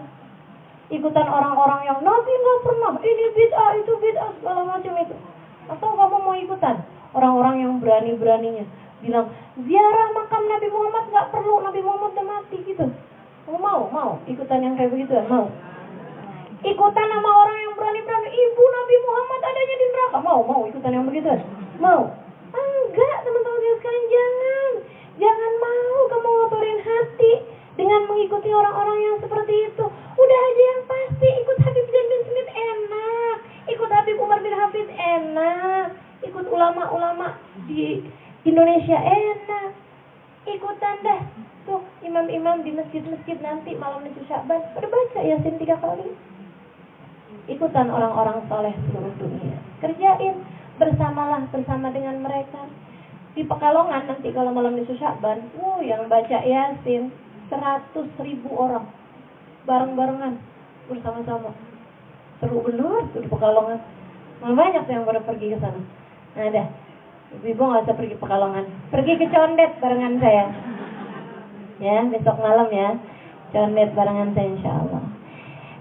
Ikutan orang-orang yang Nabi nggak pernah, ini bid'ah, itu bid'ah, segala macam itu. Atau kamu mau ikutan orang-orang yang berani-beraninya bilang ziarah makam Nabi Muhammad nggak perlu, Nabi Muhammad udah mati gitu. Mau ikutan yang kayak begitu? Mau ikutan sama orang yang berani-berani, ibu Nabi Muhammad adanya di neraka? Mau ikutan yang begitu? Mau? Enggak, teman-teman sekalian, jangan mau kamu ngotorin hati dengan mengikuti orang-orang yang seperti itu. Udah aja yang pasti, ikut Habib Zain bin Smith enak, ikut Habib Umar bin Hafid enak, ikut ulama-ulama di Indonesia enak. Ikutan dah tuh imam-imam di masjid-masjid nanti malam nisfu Sya'ban pada baca Yasin 3 kali. Ikutan orang-orang soleh seluruh dunia, kerjain bersama dengan mereka. Di Pekalongan nanti kalau malam nisfu Sya'ban, yang baca Yasin 100.000 orang bareng-barengan bersama-sama. Seru bener tuh di Pekalongan. Banyak yang pada pergi ke sana. Nah dah, ibu nggak usah pergi Pekalongan, pergi ke Condet barengan saya. Ya besok malam ya, Condet barengan saya insyaallah.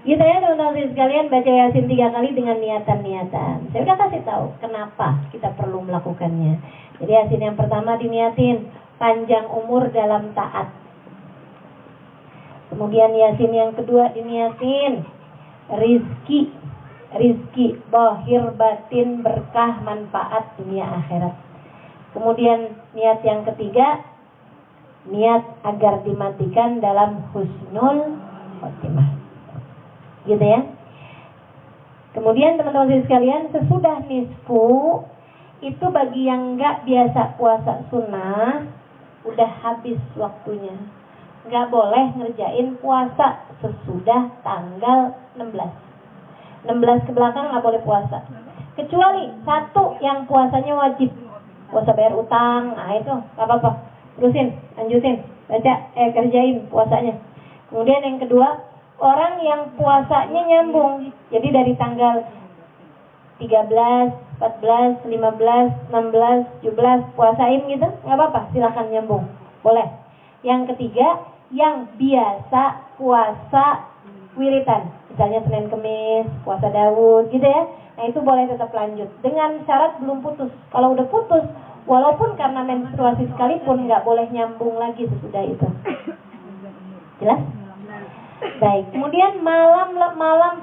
Gitu ya teman-teman sekalian, baca Yasin 3 kali dengan niatan-niatan. Saya udah kasih tahu kenapa kita perlu melakukannya. Jadi Yasin yang pertama diniatin panjang umur dalam taat. Kemudian Yasin yang kedua diniatin rizki, bahir batin, berkah, manfaat dunia akhirat. Kemudian niat yang ketiga, niat agar dimatikan dalam husnul khotimah. Gitu ya. Kemudian teman-teman sekalian, sesudah nisfu itu bagi yang nggak biasa puasa sunnah, udah habis waktunya. Nggak boleh ngerjain puasa sesudah tanggal 16 ke belakang nggak boleh puasa. Kecuali satu yang puasanya wajib, puasa bayar utang, nah itu nggak apa-apa, terusin, lanjutin, kerjain puasanya. Kemudian yang kedua, orang yang puasanya nyambung, jadi dari tanggal 13, 14, 15, 16, 17 puasain gitu, nggak apa-apa, silahkan nyambung, boleh. Yang ketiga, yang biasa puasa wiritan, misalnya Senin Kemis, puasa Daud gitu ya, nah itu boleh tetap lanjut dengan syarat belum putus. Kalau udah putus, walaupun karena menstruasi sekalipun nggak boleh nyambung lagi sesudah itu. Jelas? Baik. Kemudian malam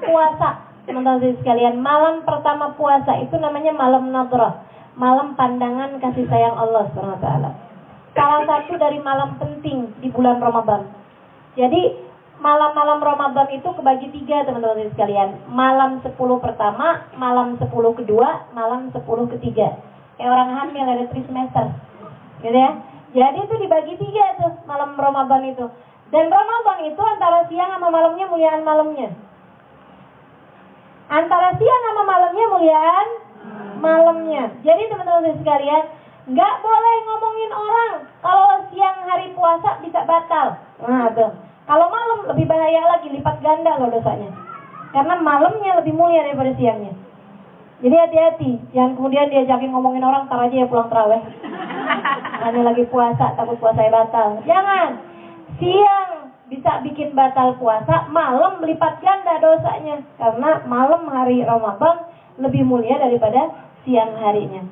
puasa, teman-teman sekalian, malam pertama puasa itu namanya malam nadrah, malam pandangan kasih sayang Allah SWT. Salah satu dari malam penting di bulan Ramadan. Jadi malam-malam Ramadan itu kebagi 3 teman-teman sekalian. Malam 10 pertama, malam 10 kedua, malam 10 ketiga. Kayak orang hamil ada trimester, gitu ya. Jadi itu dibagi 3 tuh malam Ramadan itu. Dan Ramadan itu antara siang sama malamnya muliaan malamnya. Antara siang sama malamnya muliaan malamnya. Jadi teman-teman sekalian, nggak boleh ngomongin orang kalau siang hari puasa bisa batal. Nah tuh, kalau malam lebih bahaya lagi, lipat ganda loh dosanya. Karena malamnya lebih mulia daripada siangnya. Jadi hati-hati, jangan kemudian diajakin ngomongin orang, tar aja ya pulang tarawih. Hanya lagi puasa, takut puasanya batal. Jangan. Siang bisa bikin batal puasa, malam lipat ganda dosanya. Karena malam hari Ramadan lebih mulia daripada siang harinya.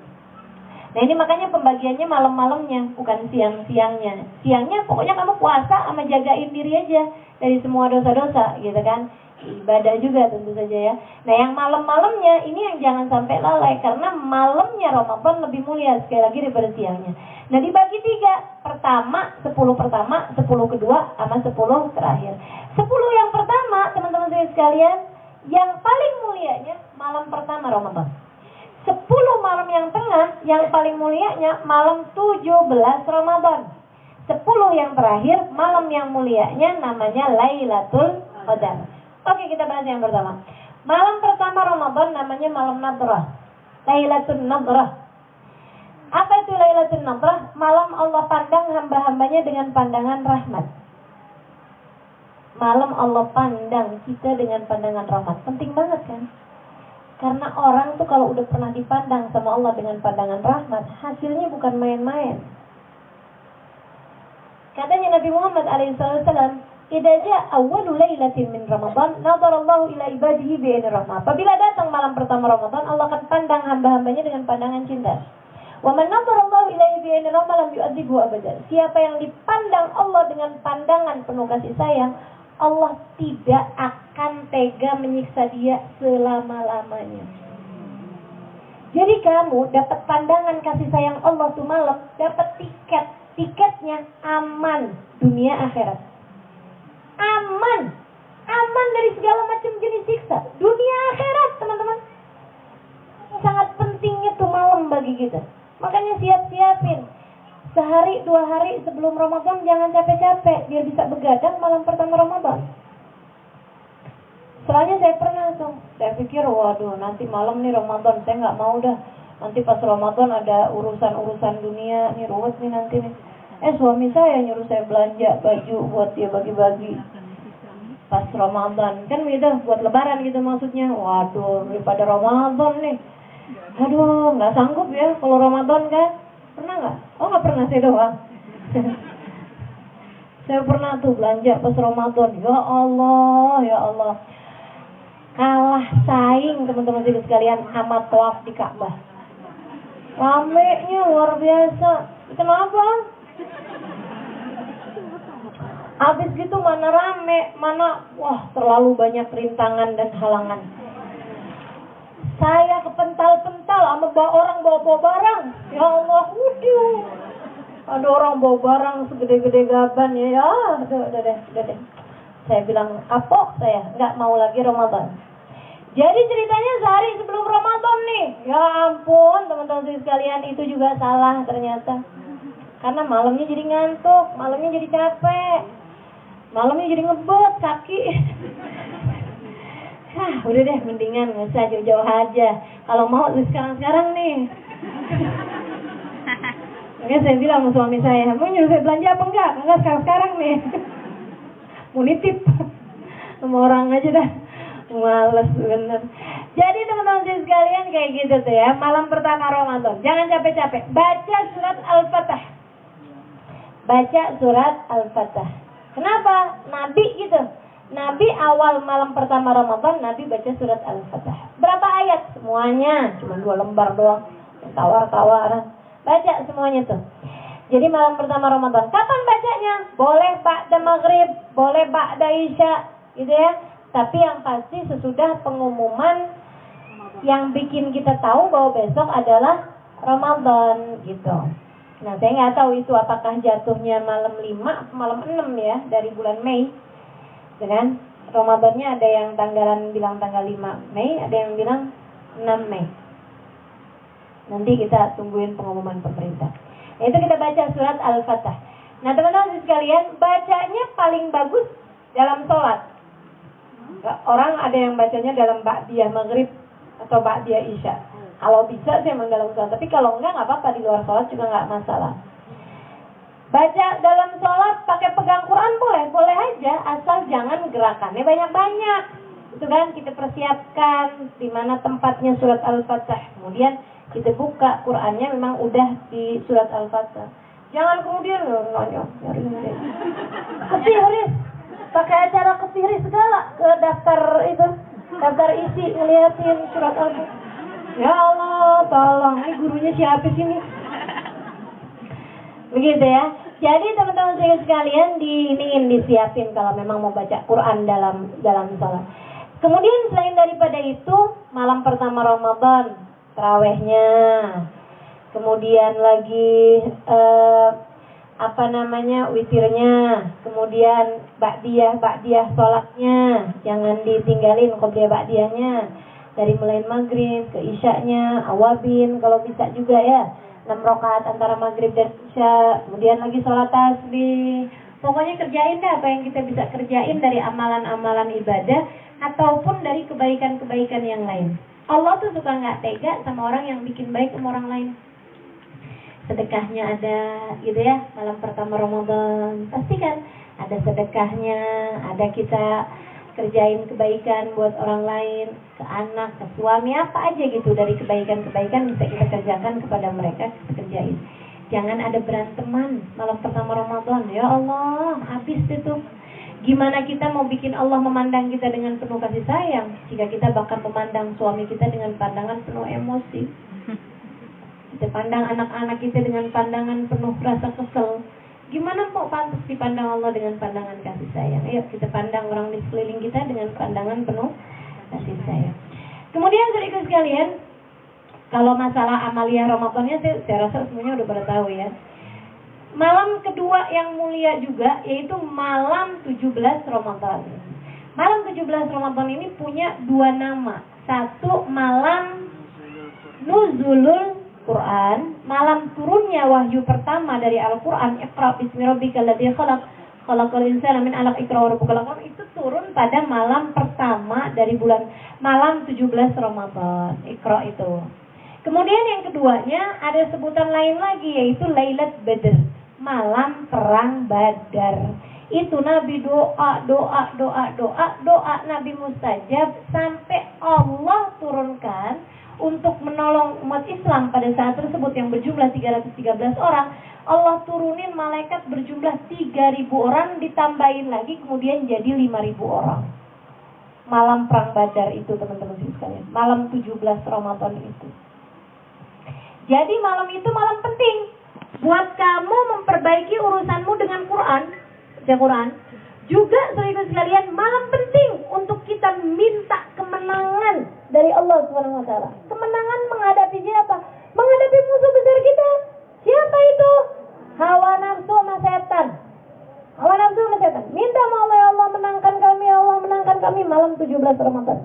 Nah ini makanya pembagiannya malam-malamnya, bukan siang-siangnya. Siangnya pokoknya kamu puasa sama jagain diri aja dari semua dosa-dosa gitu kan. Ibadah juga tentu saja ya. Nah yang malam-malamnya ini yang jangan sampai lalai, karena malamnya Ramadan lebih mulia sekali lagi daripada siangnya. Nah dibagi 3, pertama 10 pertama, 10 kedua, sama 10 terakhir. 10 yang pertama teman-teman saya sekalian, yang paling mulianya malam pertama Ramadan. 10 malam yang tengah, yang paling mulianya malam 17 Ramadan. 10 yang terakhir, malam yang mulianya namanya Lailatul Qadar. Oke, kita bahas yang pertama. Malam pertama Ramadan namanya malam Nadrah, Lailatul Nadrah. Apa itu Lailatul Nadrah? Malam Allah pandang hamba-hambanya dengan pandangan rahmat. Malam Allah pandang kita dengan pandangan rahmat. Penting banget kan? Karena orang tuh kalau udah pernah dipandang sama Allah dengan pandangan rahmat, hasilnya bukan main-main. Katanya Nabi Muhammad alaihissalam, "Idza jaa awwalu lailatin min Ramadan, nadhara Allahu ila ibadihi bi ainir rahmah." Apabila datang malam pertama Ramadan, Allah akan pandang hamba-hambanya dengan pandangan cinta. Wa man nadhara Allahu ilaihi bi ainir rahmah lam yu'adzibhu abadan. Siapa yang dipandang Allah dengan pandangan penuh kasih sayang, Allah tidak akan tega menyiksa dia selama-lamanya. Jadi kamu dapat pandangan kasih sayang Allah tuh malam, dapat tiket. Tiketnya aman dunia akhirat. Aman. Aman dari segala macam jenis siksa dunia akhirat, teman-teman. Sangat pentingnya tuh malam bagi kita. Makanya siap-siapin. Sehari 2 hari sebelum Ramadan jangan capek-capek, biar bisa begadang malam pertama Ramadan. Soalnya saya pernah tuh, saya pikir waduh nanti malam nih Ramadan, saya nggak mau dah. Nanti pas Ramadan ada urusan-urusan dunia, nih ruwet nih nanti nih. Suami saya nyuruh saya belanja baju buat dia bagi-bagi pas Ramadan. Kan gitu, buat lebaran gitu maksudnya. Waduh, daripada Ramadan nih. Aduh, nggak sanggup ya kalau Ramadan kan. Pernah nggak? Oh nggak pernah, saya doang. Saya pernah tuh belanja pas Ramadan. Ya Allah, ya Allah. Kalah saing teman-teman sekalian sama tawaf di Ka'bah. Ramenya luar biasa. Kenapa? Habis gitu mana rame, mana wah terlalu banyak rintangan dan halangan. Saya kepental-pental sama orang bawa barang. Ya Allah, ada orang bawa barang segede-gede gaban ya. Udah deh. Saya bilang kapok saya, nggak mau lagi Ramadan. Jadi ceritanya sehari sebelum Ramadan nih. Ya ampun teman-teman sekalian, itu juga salah ternyata. Karena malamnya jadi ngantuk, malamnya jadi capek, malamnya jadi ngebut kaki. Udah deh, mendingan nggak usah jauh-jauh aja. Kalau mau sekarang-sekarang nih. Makanya saya bilang sama suami saya, mau nyuruh saya belanja apa enggak? Enggak sekarang-sekarang nih. Mau nitip sama orang aja dah. Males bener. Jadi teman-teman sekalian kayak gitu tuh ya. Malam pertama Ramadan, jangan capek-capek, baca surat Al-Fatah. Baca surat Al-Fatah. Kenapa? Nabi gitu. Nabi awal malam pertama Ramadan, Nabi baca surat Al-Fatah. Berapa ayat? Semuanya. Cuma 2 lembar doang. Tawar-tawaran. Baca semuanya tuh. Jadi malam pertama Ramadan. Kapan bacanya? Boleh ba'da maghrib, boleh ba'da isya. Gitu ya. Tapi yang pasti sesudah pengumuman yang bikin kita tahu bahwa besok adalah Ramadan gitu. Nah saya nggak tahu itu apakah jatuhnya malam 5 atau malam 6 ya dari bulan Mei. Dengan Ramadannya ada yang bilang tanggal 5 Mei, ada yang bilang 6 Mei. Nanti kita tungguin pengumuman pemerintah. Nah, itu kita baca surat Al-Fatah. Nah teman-teman sekalian, bacanya paling bagus dalam sholat. Orang ada yang bacanya dalam ba'diyah maghrib atau ba'diyah isya. Kalau bisa sih emang dalam sholat, tapi kalau enggak apa-apa, di luar sholat juga enggak masalah. Baca dalam sholat pakai pegang Quran boleh aja, asal jangan gerakannya banyak-banyak. Itu kan kita persiapkan di mana tempatnya surat Al-Fatihah. Kemudian kita buka Qurannya memang udah di surat Al-Fatihah. Jangan kemudian nanya kesiris, pakai acara kesiris segala ke daftar isi ngeliatin surat Al-Fatihah. Ya Allah, tolong, ini gurunya siapa sih nih? Begitu ya. Jadi teman-teman sekalian ingin disiapin kalau memang mau baca Quran dalam sholat. Kemudian selain daripada itu, malam pertama Ramadan, tarawehnya. Kemudian lagi witirnya. Kemudian ba'diyah sholatnya, jangan ditinggalin qobliyah ba'diyahnya. Dari mulai maghrib ke isya'nya, awabin kalau bisa juga ya. 6 rakaat antara maghrib dan isya, kemudian lagi sholat tasbih. Pokoknya kerjain deh apa yang kita bisa kerjain dari amalan-amalan ibadah ataupun dari kebaikan-kebaikan yang lain. Allah tuh suka nggak tega sama orang yang bikin baik sama orang lain. Sedekahnya ada gitu ya, malam pertama Ramadan pasti kan ada sedekahnya, ada kita kerjain kebaikan buat orang lain, ke anak, ke suami, apa aja gitu dari kebaikan-kebaikan bisa kita kerjakan kepada mereka, kita kerjain. Jangan ada beranteman malam pertama Ramadan. Ya Allah, habis itu. Gimana kita mau bikin Allah memandang kita dengan penuh kasih sayang jika kita bakal memandang suami kita dengan pandangan penuh emosi? Kita pandang anak-anak kita dengan pandangan penuh rasa kesel. Gimana kok pantas dipandang Allah dengan pandangan kasih sayang? Ayo kita pandang orang di sekeliling kita dengan pandangan penuh kasih sayang. Kemudian saudara sekalian, kalau masalah amaliyah Ramadannya saya rasa semuanya udah pada tahu ya. Malam kedua yang mulia juga yaitu malam 17 Ramadan. Malam 17 Ramadan ini punya 2 nama. Satu malam Nuzulul Quran, malam turunnya wahyu pertama dari Al-Quran. Iqra bismi rabbikal ladzi khalaq, khalaqal insana min 'alaq, iqra wa rabbukal akram. Itu turun pada malam pertama dari malam 17 Ramadan. Iqra itu. Kemudian yang keduanya ada sebutan lain lagi yaitu Lailat Badr, malam perang Badar. Itu Nabi doa Nabi mustajab sampai Allah turunkan untuk menolong umat Islam pada saat tersebut yang berjumlah 313 orang. Allah turunin malaikat berjumlah 3.000 orang, ditambahin lagi kemudian jadi 5.000 orang. Malam perang Badar itu teman-teman sekalian, malam 17 Ramadan itu. Jadi malam itu malam penting buat kamu memperbaiki urusanmu dengan Quran, baca Quran. Juga saudara sekalian, malam penting untuk kita minta kemenangan dari Allah Subhanahu wa taala. Kemenangan menghadapi siapa? Menghadapi musuh besar kita. Siapa itu? Hawa nafsu sama setan. Hawa nafsu sama setan. Minta sama Allah, ya Allah menangkan kami, ya Allah menangkan kami malam 17 Ramadan.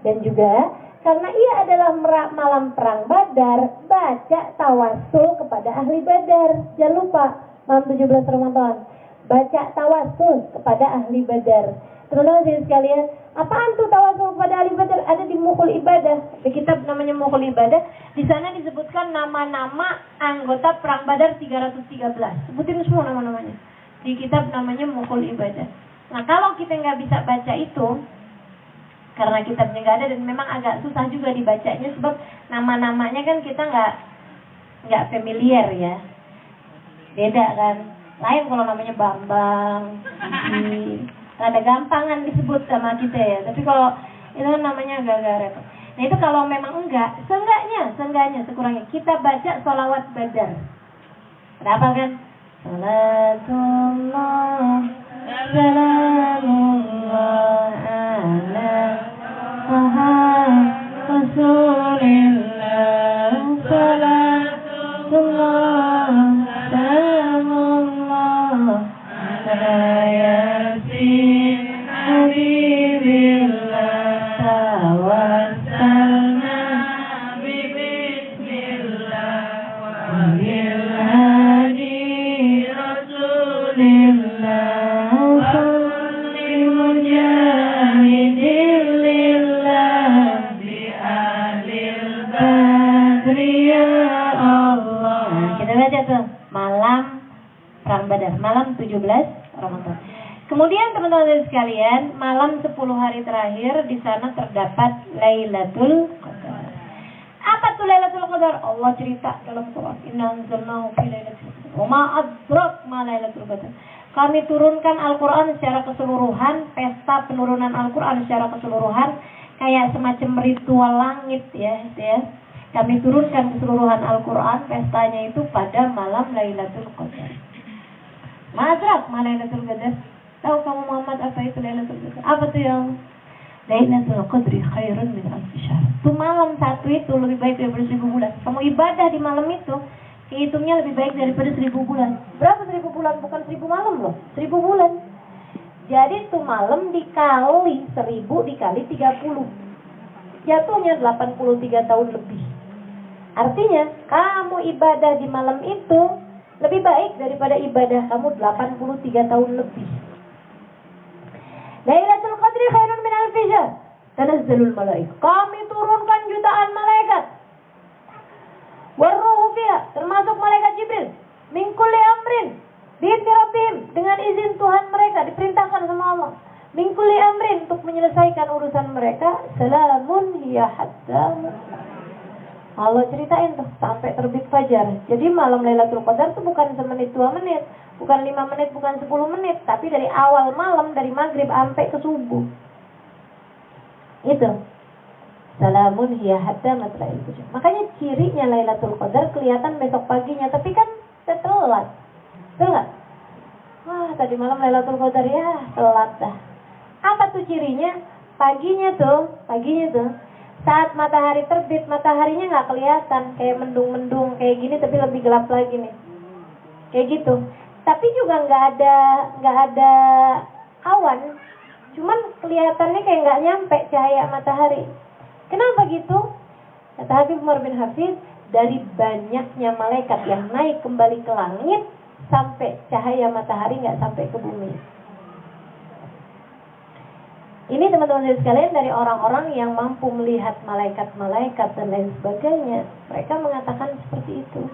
Dan juga karena ia adalah malam perang Badar, baca tawassul kepada ahli Badar. Jangan lupa malam 17 Ramadan. Baca tawassul kepada ahli Badar. Teman-teman sekalian, apaan tuh tawassul kepada ahli Badar? Ada di Mukhul Ibadah. Di kitab namanya Mukhul Ibadah. Di sana disebutkan nama-nama anggota perang Badar 313. Sebutin semua nama-namanya. Di kitab namanya Mukhul Ibadah. Nah, kalau kita nggak bisa baca itu, karena kitabnya nggak ada dan memang agak susah juga dibacanya sebab nama-namanya kan kita nggak familiar ya. Beda kan. Lain kalau namanya Bambang, ada gampangan disebut sama kita ya. Tapi kalau itu namanya agak-agak repot. Nah itu kalau memang enggak, seenggaknya, sekurangnya kita baca sholawat Badar. Kenapa kan? Salatullah, salamullah ala Rasulillah, salatullah, salamullah ala Yasin Habibillah, tawassalna bismillah wa bil hadi Rasulillah, salli mujahidin lillah bi ahlil badri ya Allah. Nah, kita baca tuh malam Perang Badar, malam 17 Ramadan. Kemudian teman-teman sekalian, malam 10 hari terakhir di sana terdapat Lailatul Qadar. Apa tuh Lailatul Qadar? Allah cerita dalam Quran, "Inna anzalnahu fi lailatul qadar. Wa ma adrak ma Lailatul Qadar." Kami turunkan Al-Qur'an secara keseluruhan, pesta penurunan Al-Qur'an secara keseluruhan kayak semacam ritual langit ya. Kami turunkan keseluruhan Al-Qur'an, pestanya itu pada malam Lailatul Qadar. Ma adrak ma Lailatul Qadar? Tahu kamu Muhammad apa itu Lailatul Qadar? Apa tuh yang Lailatul Qadri khairun min alfi syahr. Itu malam satu itu lebih baik daripada 1000 bulan. Kamu ibadah di malam itu, kehitungnya lebih baik daripada 1000 bulan. Berapa 1000 bulan? Bukan 1000 malam loh, 1000 bulan. Jadi itu malam dikali 1000 dikali 30. Jatuhnya 83 tahun lebih. Artinya, kamu ibadah di malam itu lebih baik daripada ibadah kamu 83 tahun lebih. Lailatul Qadri khairun min alfi syahr. Tanazzalul malaik. Kami turunkan jutaan malaikat. Warruhu fiha, termasuk malaikat Jibril. Min kulli amrin, bi'izni rabbihim, dengan izin Tuhan mereka, diperintahkan sama Allah. Min kulli amrin, untuk menyelesaikan urusan mereka. Salamun hiya hatta Allah ceritain tuh sampai terbit fajar. Jadi malam Lailatul Qadar itu bukan semenit 2 menit, bukan 5 menit, bukan 10 menit, tapi dari awal malam, dari maghrib sampai ke subuh. Itu. Salamun hiya hatta matla'il fajr. Makanya cirinya Lailatul Qadar kelihatan besok paginya, tapi kan telat. Telat. Wah, tadi malam Lailatul Qadar ya, telat dah. Apa tuh cirinya? Paginya tuh saat matahari terbit, mataharinya nggak kelihatan, kayak mendung-mendung kayak gini, tapi lebih gelap lagi nih, kayak gitu. Tapi juga nggak ada awan, cuman kelihatannya kayak nggak nyampe cahaya matahari. Kenapa gitu? Kata Habib Umar bin Hafiz, dari banyaknya malaikat yang naik kembali ke langit sampai cahaya matahari nggak sampai ke bumi. Ini teman-teman sekalian dari orang-orang yang mampu melihat malaikat-malaikat dan lain sebagainya. Mereka mengatakan seperti itu.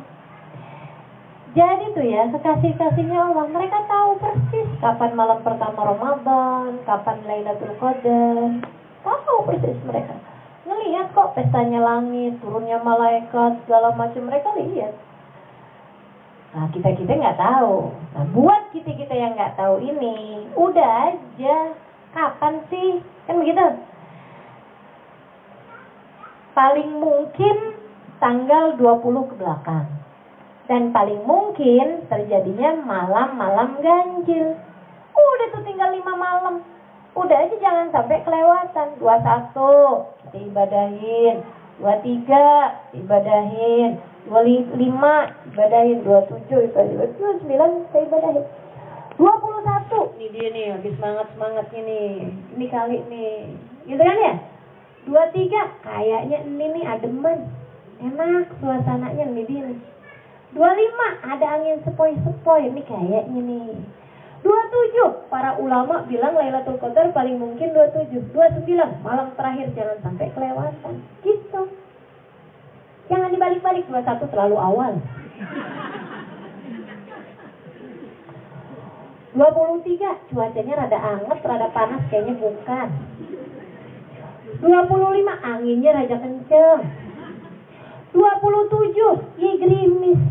Jadi tuh ya, sekasih-kasihnya Allah. Mereka tahu persis kapan malam pertama Ramadan, kapan Lailatul Qadar. Tahu persis mereka. Ngelihat kok pestanya langit, turunnya malaikat, segala macam mereka lihat. Nah kita-kita nggak tahu. Nah buat kita-kita yang nggak tahu ini, udah aja. Kapan sih? Kan begitu. Paling mungkin tanggal 20 ke belakang. Dan paling mungkin terjadinya malam-malam ganjil. Udah tuh tinggal 5 malam. Udah aja jangan sampai kelewatan. 21 kita ibadahin, 23 ibadahin, 25 ibadahin, 27 ibadahin, 29 kita ibadahin. 21, ini dia nih, habis semangat ini. Ini kali nih. Gitu kan ya? 23, kayaknya ini nih ademan. Enak suasananya nih dia nih. 25, ada angin sepoi-sepoi. Ini kayaknya nih. 27, para ulama bilang Lailatul Qadar paling mungkin 27. 29, malam terakhir jangan sampai kelewatan. Gitu. Jangan dibalik-balik, 21 terlalu awal. 23, cuacanya rada anget, rada panas, kayaknya bukan. 25, anginnya rada kenceng. 27, gerimis.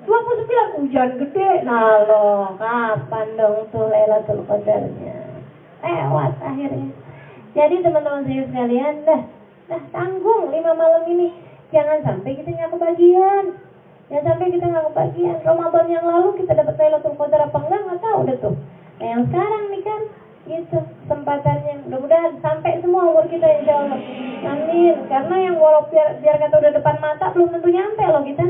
29, hujan gede. Nah loh, kapan dong tuh Lailatul Qadarnya? Lewat akhirnya. Jadi teman-teman saya sekalian, dah tanggung 5 malam ini. Jangan sampai kita nggak kebagian. Jangan sampai kita nggak kebagian. Ramadan yang lalu kita dapat Lailatul Qadar apa enggak, nggak tahu deh tuh. Nah yang sekarang nih kan, itu kesempatannya. Mudah-mudahan sampai semua umur kita insya Allah. Amin. Karena yang walau biar kata udah depan mata belum tentu nyampe loh kita.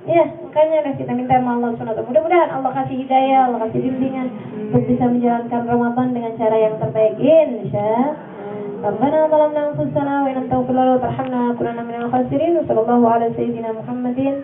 Ya, makanya deh kita minta sama Allah SWT. Mudah-mudahan Allah kasih hidayah, Allah kasih bimbingan untuk bisa menjalankan Ramadan dengan cara yang terbaik. Insya Rabbana zalamna anfusana wa in lam taghfir lana wa tarhamna kunanna minal khasirin. Sallallahu ala sayyidina Muhammadin